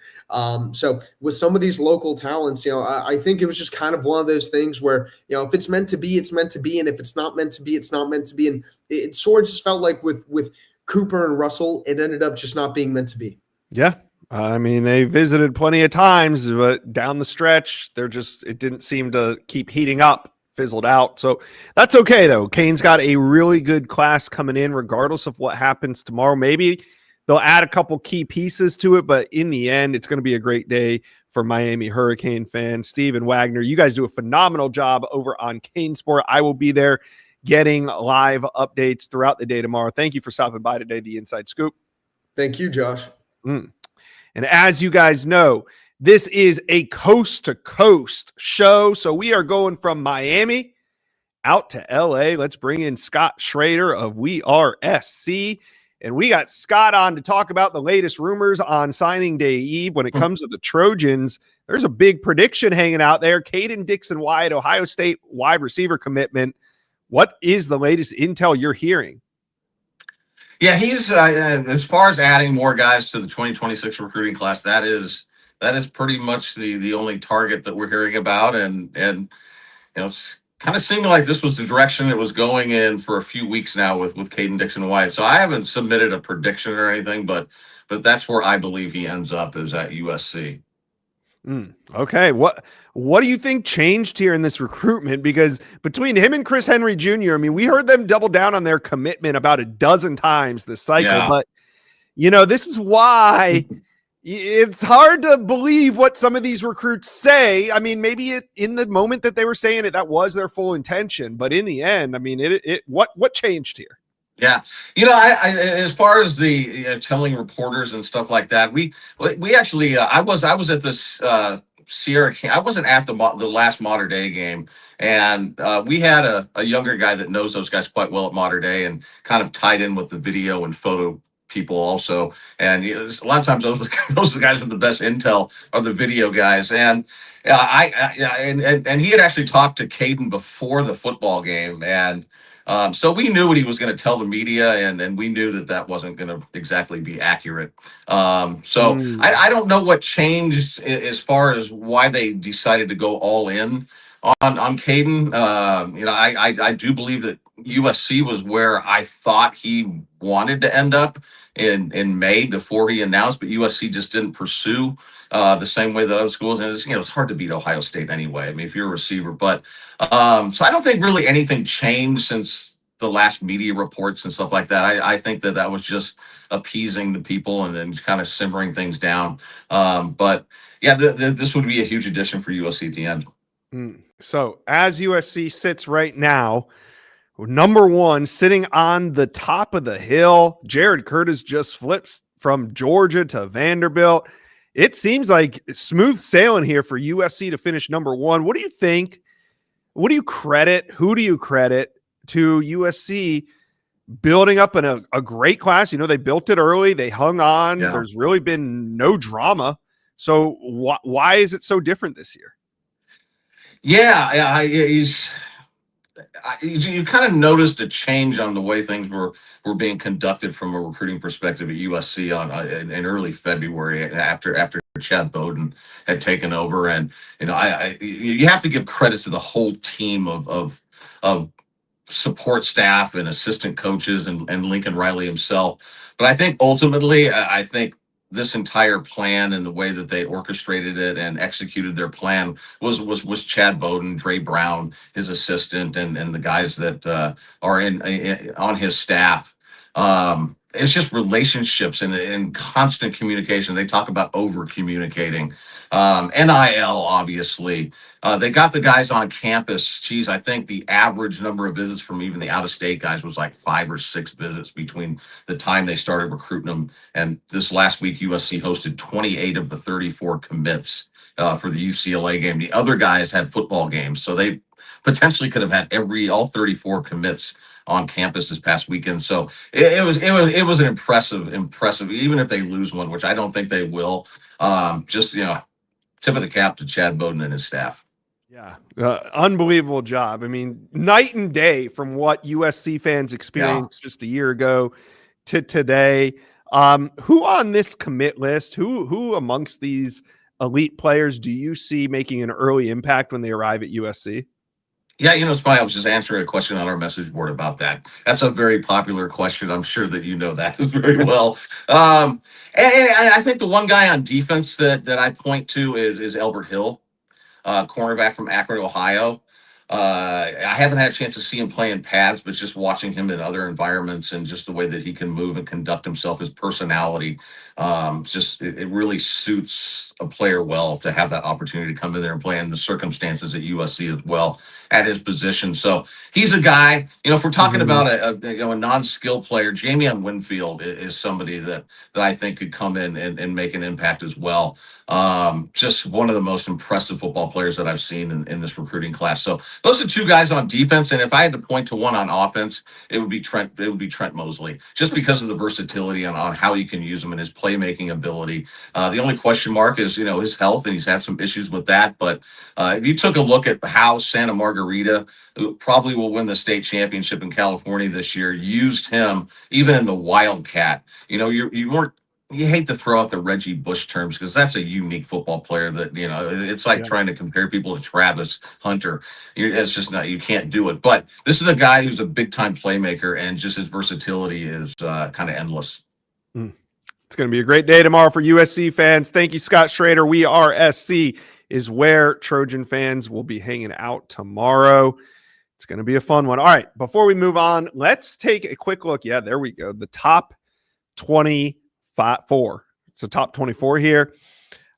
So with some of these local talents, I think it was just kind of one of those things where, if it's meant to be, it's meant to be. And if it's not meant to be, it's not meant to be. And it sort of just felt like with Cooper and Russell, it ended up just not being meant to be. Yeah. I mean, they visited plenty of times, but down the stretch, it didn't seem to keep heating up, fizzled out. So that's okay, though. Kane's got a really good class coming in, regardless of what happens tomorrow. Maybe they'll add a couple key pieces to it, but in the end, it's going to be a great day for Miami Hurricane fans. Steve and Wagner, you guys do a phenomenal job over on Cane Sport. I will be there getting live updates throughout the day tomorrow. Thank you for stopping by today, the Inside Scoop. Thank you, Josh. And as you guys know, this is a coast-to-coast show. So we are going from Miami out to LA. Let's bring in Scott Schrader of We Are SC. And we got Scott on to talk about the latest rumors on signing day eve. When it comes to the Trojans, there's a big prediction hanging out there. Caden Dixon-Wyatt, Ohio State wide receiver commitment. What is the latest intel you're hearing? Yeah, he's as far as adding more guys to the 2026 recruiting class, that is pretty much the only target that we're hearing about, and it's kind of seeming like this was the direction it was going in for a few weeks now with Caden Dixon-Wyatt. So I haven't submitted a prediction or anything, but that's where I believe he ends up, is at USC. Okay. What do you think changed here in this recruitment? Because between him and Chris Henry Jr., I mean, we heard them double down on their commitment about a dozen times this cycle, but this is why it's hard to believe what some of these recruits say. I mean, maybe in the moment that they were saying it, that was their full intention, but in the end, I mean, what changed here? Yeah. I as far as the telling reporters and stuff like that, we actually, I was at this Sierra, I wasn't at the last Mater Dei game, and we had a younger guy that knows those guys quite well at Mater Dei and kind of tied in with the video and photo people also. And a lot of times those are the guys with the best intel are the video guys. And and he had actually talked to Caden before the football game, and so we knew what he was going to tell the media, and we knew that wasn't going to exactly be accurate. I don't know what changed as far as why they decided to go all in on Caden. I do believe that USC was where I thought he wanted to end up, in May before he announced, but USC just didn't pursue the same way that other schools. And it's hard to beat Ohio State anyway. I mean, if you're a receiver, but so I don't think really anything changed since the last media reports and stuff like that. I think that was just appeasing the people and then kind of simmering things down. But yeah, this would be a huge addition for USC at the end. So as USC sits right now, number one, sitting on the top of the hill, Jared Curtis just flips from Georgia to Vanderbilt. It seems like smooth sailing here for USC to finish number one. What do you think? What do you credit? Who do you credit to USC building up a great class? They built it early. They hung on. Yeah. There's really been no drama. So why is it so different this year? Yeah, you kind of noticed a change on the way things were being conducted from a recruiting perspective at USC in early February after Chad Bowden had taken over. And you have to give credit to the whole team of support staff and assistant coaches and Lincoln Riley himself. But I think ultimately, I think this entire plan and the way that they orchestrated it and executed their plan was Chad Bowden, Dre Brown, his assistant, and the guys that are on his staff. It's just relationships and constant communication. They talk about over communicating. NIL, obviously. They got the guys on campus. Geez, I think the average number of visits from even the out-of-state guys was like 5 or 6 visits between the time they started recruiting them. And this last week, USC hosted 28 of the 34 commits for the UCLA game. The other guys had football games, so they potentially could have had all 34 commits on campus this past weekend. So it was an impressive, even if they lose one, which I don't think they will. Tip of the cap to Chad Bowden and his staff. Yeah, unbelievable job. I mean, night and day from what USC fans experienced just a year ago to today. Who on this commit list, who amongst these elite players do you see making an early impact when they arrive at USC? Yeah, it's funny. I was just answering a question on our message board about that. That's a very popular question. I'm sure that you know that very well. And I think the one guy on defense that I point to is Elbert Hill, cornerback from Akron, Ohio. I haven't had a chance to see him play in pads, but just watching him in other environments and just the way that he can move and conduct himself, his personality, it really suits a player well to have that opportunity to come in there and play in the circumstances at USC as well at his position. So he's a guy, if we're talking about a non-skill player, Jamion Winfield is somebody that I think could come in and make an impact as well. Just one of the most impressive football players that I've seen in this recruiting class. So those are 2 guys on defense, and if I had to point to one on offense, it would be Trent Mosley, just because of the versatility on how you can use him and his playmaking ability. The only question mark is his health, and he's had some issues with that. But if you took a look at how Santa Margarita, who probably will win the state championship in California this year, used him even in the Wildcat, you hate to throw out the Reggie Bush terms because that's a unique football player that, it's like trying to compare people to Travis Hunter. It's just not, you can't do it. But this is a guy who's a big time playmaker, and just his versatility is kind of endless. It's going to be a great day tomorrow for USC fans. Thank you, Scott Schrader. We Are SC is where Trojan fans will be hanging out tomorrow. It's going to be a fun one. All right, before we move on, let's take a quick look. Yeah, there we go. The top 24. It's the top 24 here.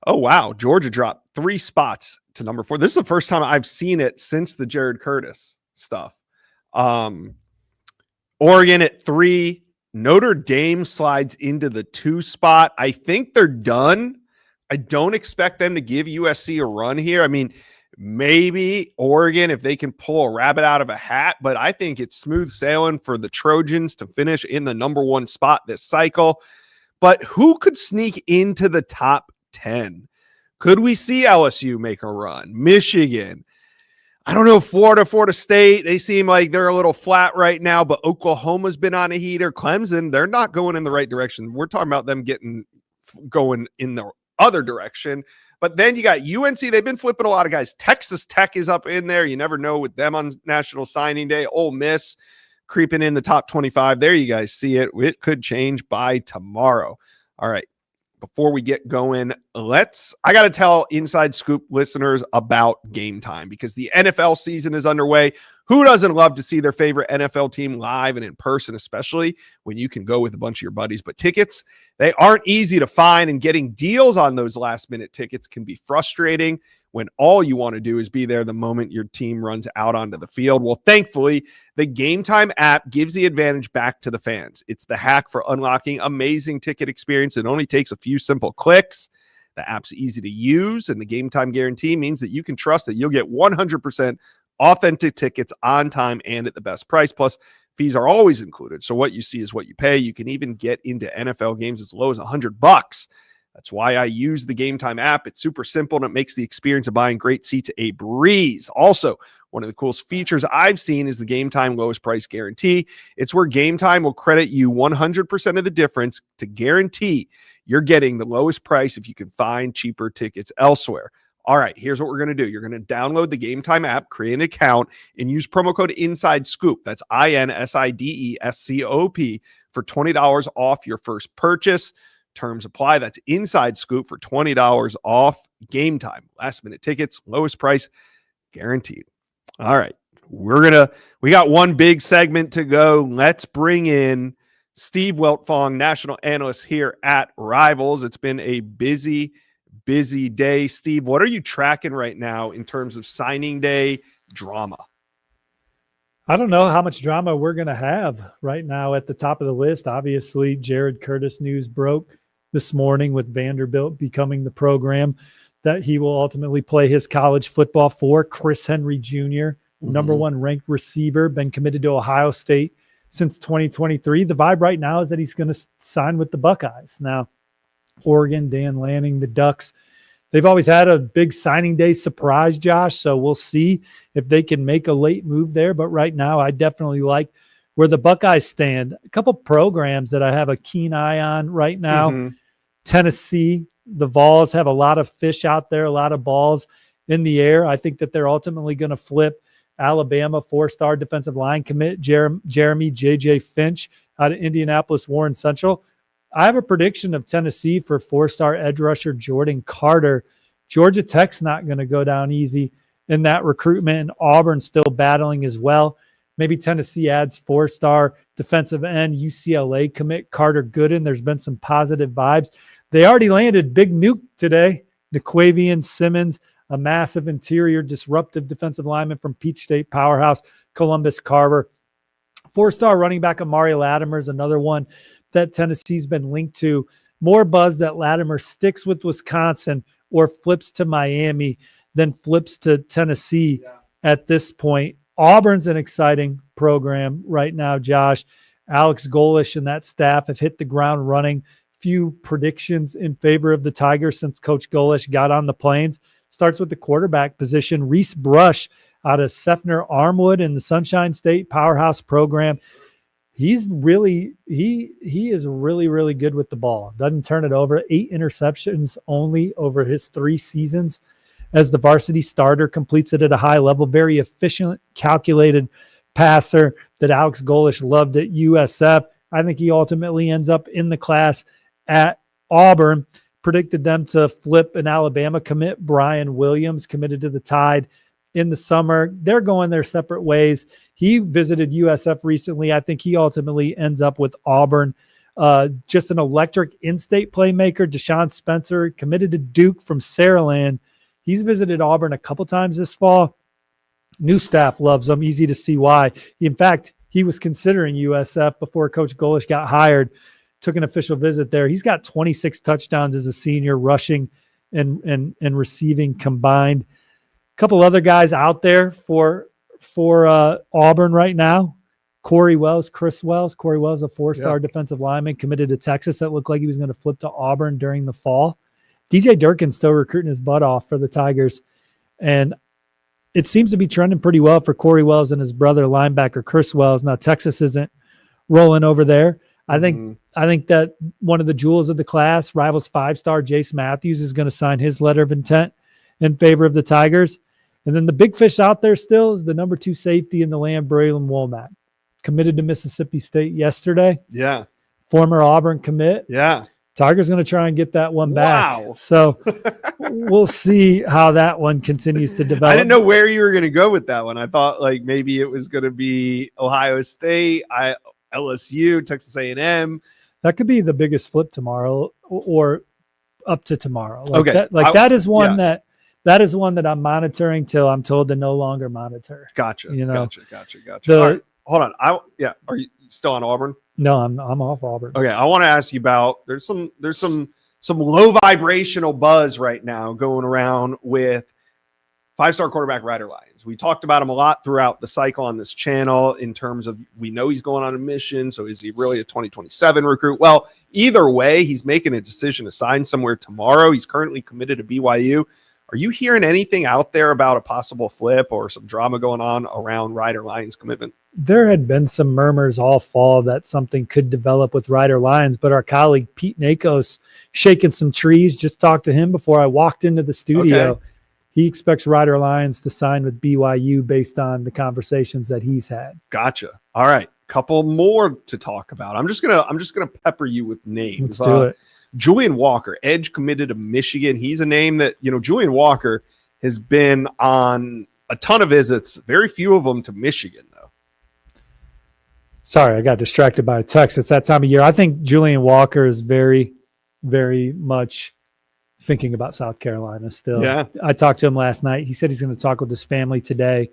Oh, wow. Georgia dropped 3 spots to number 4. This is the first time I've seen it since the Jared Curtis stuff. Oregon at 3. Notre Dame slides into the 2 spot. I think they're done. I don't expect them to give USC a run here. I mean, maybe Oregon, if they can pull a rabbit out of a hat, but I think it's smooth sailing for the Trojans to finish in the number 1 spot this cycle. But who could sneak into the top 10? Could we see LSU make a run? Michigan. I don't know, Florida State, they seem like they're a little flat right now, but Oklahoma's been on a heater. Clemson, they're not going in the right direction. We're talking about them going in the other direction. But then you got UNC, they've been flipping a lot of guys. Texas Tech is up in there. You never know with them on National Signing Day. Ole Miss, creeping in the top 25. There you guys see it. It could change by tomorrow. All right. Before we get going, I got to tell Inside Scoop listeners about Game Time because the NFL season is underway. Who doesn't love to see their favorite NFL team live and in person, especially when you can go with a bunch of your buddies? But tickets, they aren't easy to find, and getting deals on those last-minute tickets can be frustrating when all you want to do is be there the moment your team runs out onto the field. Well, thankfully, the Game Time app gives the advantage back to the fans. It's the hack for unlocking amazing ticket experience. It only takes a few simple clicks. The app's easy to use, and the Game Time guarantee means that you can trust that you'll get 100% authentic tickets on time and at the best price. Plus, fees are always included. So what you see is what you pay. You can even get into NFL games as low as $100. That's why I use the Game Time app. It's super simple, and it makes the experience of buying great seats a breeze. Also, one of the coolest features I've seen is the Game Time lowest price guarantee. It's where Game Time will credit you 100% of the difference to guarantee you're getting the lowest price if you can find cheaper tickets elsewhere. All right, here's what we're going to do. You're going to download the Game Time app, create an account, and use promo code INSIDESCOOP. That's INSIDESCOP for $20 off your first purchase. Terms apply. That's Inside Scoop for $20 off. Game Time. Last minute tickets, lowest price guaranteed. All right. We got one big segment to go. Let's bring in Steve Weltfong, national analyst here at Rivals. It's been a busy day. Steve, what are you tracking right now in terms of signing day drama? I don't know how much drama we're going to have right now. At the top of the list, obviously, Jared Curtis news broke this morning with Vanderbilt becoming the program that he will ultimately play his college football for. Chris Henry Jr., number one ranked receiver, been committed to Ohio State since 2023. The vibe right now is that he's going to sign with the Buckeyes. Now, Oregon, Dan Lanning, the Ducks, they've always had a big signing day surprise, Josh, so we'll see if they can make a late move there. But right now, I definitely like where the Buckeyes stand. A couple programs that I have a keen eye on right now. Tennessee, the Vols have a lot of fish out there, a lot of balls in the air. I think that they're ultimately going to flip Alabama, four-star defensive line commit, Jeremy J.J. Finch out of Indianapolis Warren Central. I have a prediction of Tennessee for four-star edge rusher Jordan Carter. Georgia Tech's not going to go down easy in that recruitment, and Auburn's still battling as well. Maybe Tennessee adds four-star defensive end UCLA commit Carter Gooden. There's been some positive vibes. They already landed Big Nuke today, Naquavian Simmons, a massive interior disruptive defensive lineman from Peach State powerhouse Columbus Carver. Four-star running back Amari Latimer is another one that Tennessee's been linked to. More buzz that Latimer sticks with Wisconsin or flips to Miami than flips to Tennessee at this point. Auburn's an exciting program right now, Josh. Alex Golish and that staff have hit the ground running. Few predictions in favor of the Tigers since Coach Golish got on the Plains. Starts with the quarterback position. Reese Brush out of Seffner Armwood in the Sunshine State powerhouse program. He is really good with the ball. Doesn't turn it over. 8 interceptions only over his 3 seasons as the varsity starter. Completes it at a high level. Very efficient, calculated passer that Alex Golish loved at USF. I think he ultimately ends up in the class at Auburn. Predicted them to flip an Alabama commit. Brian Williams committed to the Tide in the summer. They're going their separate ways. He visited USF recently. I think he ultimately ends up with Auburn. Just an electric in-state playmaker. Deshaun Spencer committed to Duke from Saraland. He's visited Auburn a couple times this fall. New staff loves him. Easy to see why. In fact, he was considering USF before Coach Golish got hired. Took an official visit there. He's got 26 touchdowns as a senior, rushing and receiving combined. A couple other guys out there for Auburn right now. Chris Wells. Corey Wells, a 4-star defensive lineman committed to Texas that looked like he was going to flip to Auburn during the fall. DJ Durkin's still recruiting his butt off for the Tigers. And it seems to be trending pretty well for Corey Wells and his brother linebacker Chris Wells. Now, Texas isn't rolling over there. I think that one of the jewels of the class, Rivals 5-star Jace Matthews, is going to sign his letter of intent in favor of the Tigers. And then the big fish out there still is the number 2 safety in the land, Braylon Womack. committed to Mississippi State yesterday. Yeah. Former Auburn commit. Yeah. Tiger's going to try and get that one back. Wow. So we'll see how that one continues to develop. I didn't know where you were going to go with that one. I thought like maybe it was going to be Ohio State, LSU, Texas A&M. That could be the biggest flip tomorrow or up to tomorrow. Like Okay. that is one that is one that I'm monitoring till I'm told to no longer monitor. Gotcha. You know, Gotcha. The- All right, hold on. Are you still on Auburn? No, I'm off Auburn. Okay, I want to ask you about there's some low vibrational buzz right now going around with 5-star quarterback Ryder Lyons. We talked about him a lot throughout the cycle on this channel in terms of we know he's going on a mission, so is he really a 2027 recruit? Well, either way, he's making a decision to sign somewhere tomorrow. He's currently committed to BYU. Are you hearing anything out there about a possible flip or some drama going on around Ryder Lyons' commitment? There had been some murmurs all fall that something could develop with Ryder Lyons, but our colleague Pete Nakos shaking some trees. Just talked to him before I walked into the studio. Okay. He expects Ryder Lyons to sign with BYU based on the conversations that he's had. Gotcha. All right, couple more to talk about. I'm just gonna pepper you with names. Let's do it. Julian Walker, edge committed to Michigan. He's a name that, Julian Walker has been on a ton of visits, very few of them to Michigan, though. Sorry, I got distracted by a text. It's that time of year. I think Julian Walker is very, very much thinking about South Carolina still. Yeah. I talked to him last night. He said he's going to talk with his family today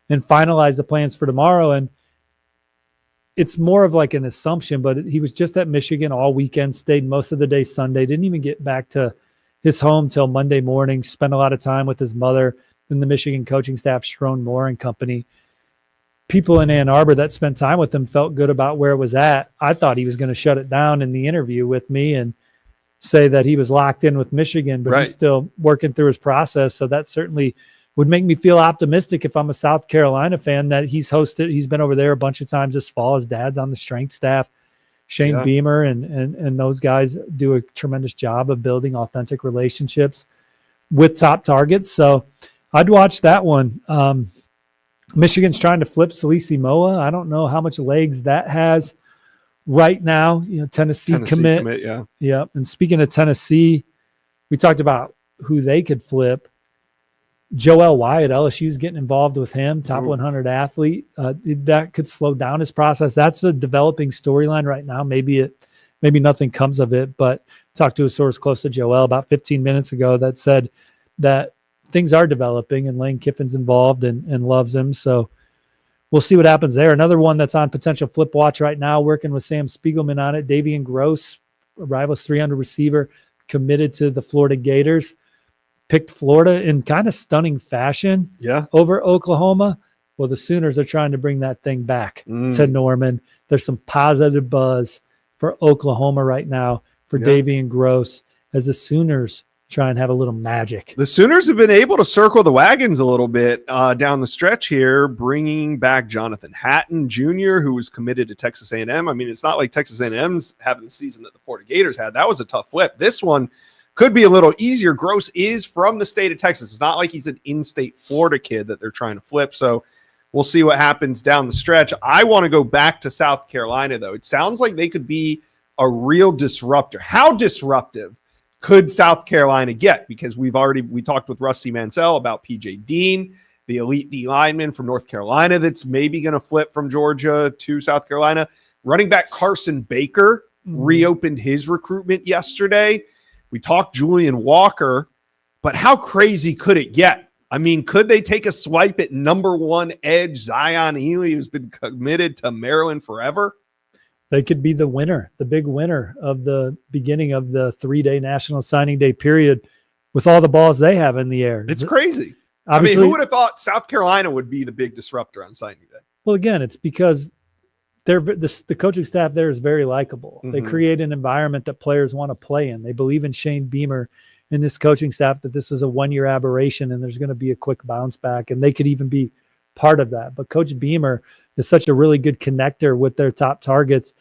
and finalize the plans for tomorrow. And it's more of like an assumption, but he was just at Michigan all weekend, stayed most of the day Sunday, didn't even get back to his home till Monday morning, spent a lot of time with his mother and the Michigan coaching staff, Shrone Moore and company. People in Ann Arbor that spent time with him felt good about where it was at. I thought he was going to shut it down in the interview with me and say that he was locked in with Michigan, but he's still working through his process. So that certainly would make me feel optimistic if I'm a South Carolina fan that he's been over there a bunch of times this fall. His dad's on the strength staff, Shane Beamer, and those guys do a tremendous job of building authentic relationships with top targets. So I'd watch that one. Michigan's trying to flip Salisi Moa. I don't know how much legs that has right now. Tennessee commit. Yeah. And speaking of Tennessee, we talked about who they could flip. Joel Wyatt, LSU's getting involved with him, top 100 athlete. That could slow down his process. That's a developing storyline right now. Maybe nothing comes of it, but talked to a source close to Joel about 15 minutes ago that said that things are developing and Lane Kiffin's involved and loves him. So we'll see what happens there. Another one that's on potential flip watch right now, working with Sam Spiegelman on it. Davian Gross, Rivals 300 receiver, committed to the Florida Gators. Picked Florida in kind of stunning fashion over Oklahoma. Well, the Sooners are trying to bring that thing back to Norman. There's some positive buzz for Oklahoma right now for Davian Gross as the Sooners try and have a little magic. The Sooners have been able to circle the wagons a little bit down the stretch here, bringing back Jonathan Hatton Jr., who was committed to Texas A&M. I mean, it's not like Texas A&M's having the season that the Florida Gators had. That was a tough flip. This one could be a little easier. Gross is from the state of Texas. It's not like he's an in-state Florida kid that they're trying to flip. So we'll see what happens down the stretch. I want to go back to South Carolina, though. It sounds like they could be a real disruptor. How disruptive could South Carolina get? Because we talked with Rusty Mansell about PJ Dean, the elite D lineman from North Carolina that's maybe going to flip from Georgia to South Carolina. Running back Carson Baker reopened his recruitment yesterday. We talked Julian Walker, but how crazy could it get? I mean, could they take a swipe at number one edge Zion Ely, who's been committed to Maryland forever? They could be the winner, the big winner of the beginning of the 3-day National Signing Day period with all the balls they have in the air. It's crazy. Obviously, I mean, who would have thought South Carolina would be the big disruptor on signing day? Well, again, it's because the coaching staff there is very likable. They create an environment that players want to play in. They believe in Shane Beamer and this coaching staff that this is a one-year aberration and there's going to be a quick bounce back, and they could even be part of that. But Coach Beamer is such a really good connector with their top targets.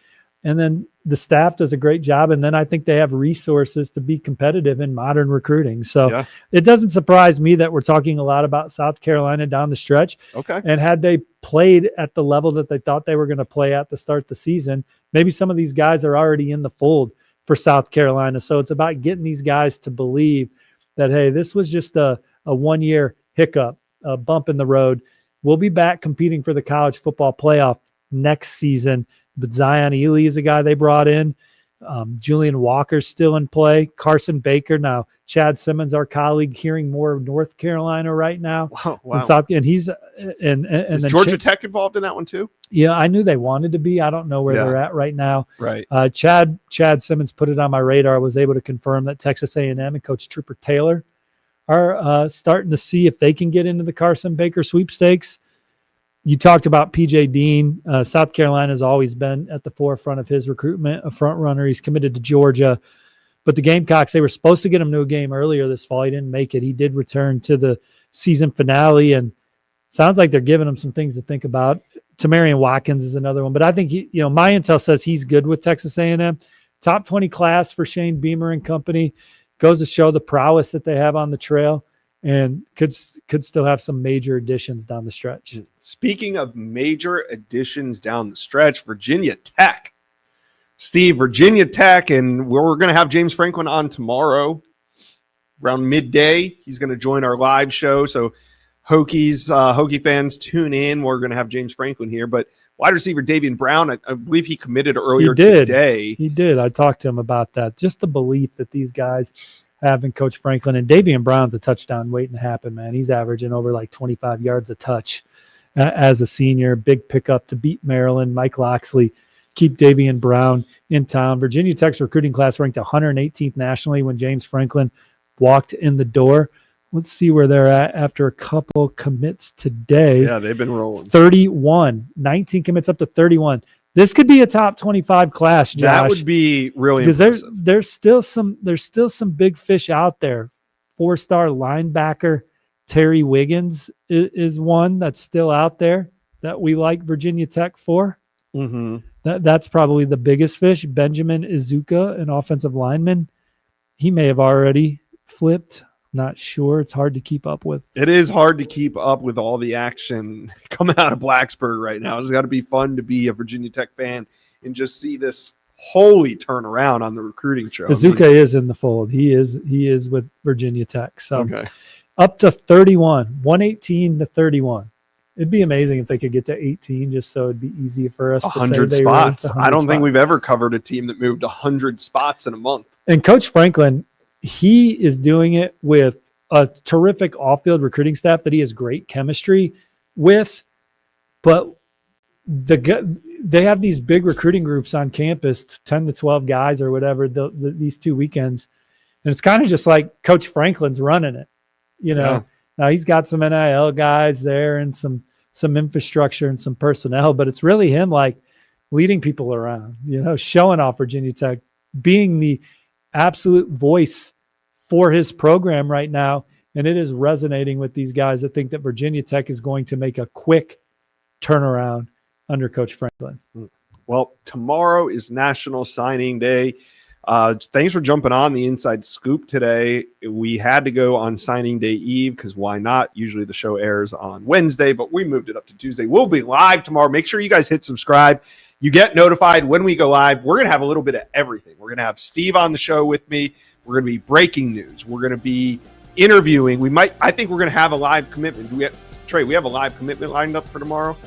And then the staff does a great job. And then I think they have resources to be competitive in modern recruiting. So it doesn't surprise me that we're talking a lot about South Carolina down the stretch. Okay. And had they played at the level that they thought they were going to play at to start the season, maybe some of these guys are already in the fold for South Carolina. So it's about getting these guys to believe that, hey, this was just a 1-year hiccup, a bump in the road. We'll be back competing for the college football playoff next season. But Zion Ely is a guy they brought in. Julian Walker's still in play. Carson Baker. Now, Chad Simmons, our colleague, hearing more of North Carolina right now. Wow. And he's and is then Georgia Tech involved in that one too? Yeah, I knew they wanted to be. I don't know where they're at right now. Right. Chad Simmons put it on my radar. I was able to confirm that Texas A&M and Coach Trooper Taylor are starting to see if they can get into the Carson Baker sweepstakes. You talked about PJ Dean. South Carolina has always been at the forefront of his recruitment, a front runner. He's committed to Georgia. But the Gamecocks, they were supposed to get him to a game earlier this fall. He didn't make it. He did return to the season finale, and sounds like they're giving him some things to think about. Tamarian Watkins is another one. But I think, my intel says he's good with Texas A&M. Top 20 class for Shane Beamer and company. Goes to show the prowess that they have on the trail. And could still have some major additions down the stretch. Speaking of major additions down the stretch, Virginia Tech. Steve, Virginia Tech, and we're going to have James Franklin on tomorrow around midday. He's going to join our live show. So Hokie fans, tune in. We're going to have James Franklin here. But wide receiver Davian Brown, I believe he committed earlier today. He did. I talked to him about that. Just the belief that these guys having Coach Franklin, and Davian Brown's a touchdown waiting to happen, man. He's averaging over like 25 yards a touch as a senior. Big pickup to beat Maryland. Mike Loxley keep Davian Brown in town. Virginia Tech's recruiting class ranked 118th nationally when James Franklin walked in the door. Let's see where they're at after a couple commits today. Yeah, they've been rolling. 31, 19 commits up to 31. This could be a top 25 class, Josh. That would be really because impressive. there's still some big fish out there. 4-star linebacker Terry Wiggins is one that's still out there that we like Virginia Tech for. Mm-hmm. That's probably the biggest fish. Benjamin Izuka, an offensive lineman. He may have already flipped. Not sure. It's hard to keep up with. It is hard to keep up with all the action coming out of Blacksburg right now. It's got to be fun to be a Virginia Tech fan and just see this holy turnaround on the recruiting trail. Izuka is in the fold. He is with Virginia Tech. So okay. Up to 31, 118 to 31. It'd be amazing if they could get to 18 just so it'd be easy for us 100 to say spots. they raised 100 I don't think spots. we've ever covered a team that moved 100 spots in a month. And Coach Franklin, he is doing it with a terrific off-field recruiting staff that he has great chemistry with, but they have these big recruiting groups on campus, 10 to 12 guys or whatever, these 2 weekends. And it's kind of just like Coach Franklin's running it, Yeah. Now he's got some NIL guys there and some infrastructure and some personnel, but it's really him like leading people around, showing off Virginia Tech, being the absolute voice for his program right now. And it is resonating with these guys that think that Virginia Tech is going to make a quick turnaround under Coach Franklin. Well, tomorrow is National Signing Day. Thanks for jumping on the Inside Scoop today. We had to go on signing day eve because why not? Usually the show airs on Wednesday, but we moved it up to Tuesday. We'll be live tomorrow. Make sure you guys hit subscribe. You get notified when we go live. We're going to have a little bit of everything. We're going to have Steve on the show with me. We're going to be breaking news. We're going to be interviewing. I think we're going to have a live commitment. Trey, we have a live commitment lined up for tomorrow?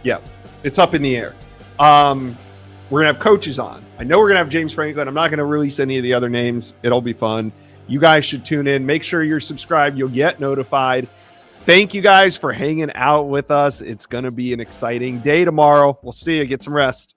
Yeah, it's up in the air. We're going to have coaches on. I know we're going to have James Franklin. I'm not going to release any of the other names. It'll be fun. You guys should tune in. Make sure you're subscribed. You'll get notified. Thank you guys for hanging out with us. It's going to be an exciting day tomorrow. We'll see you. Get some rest.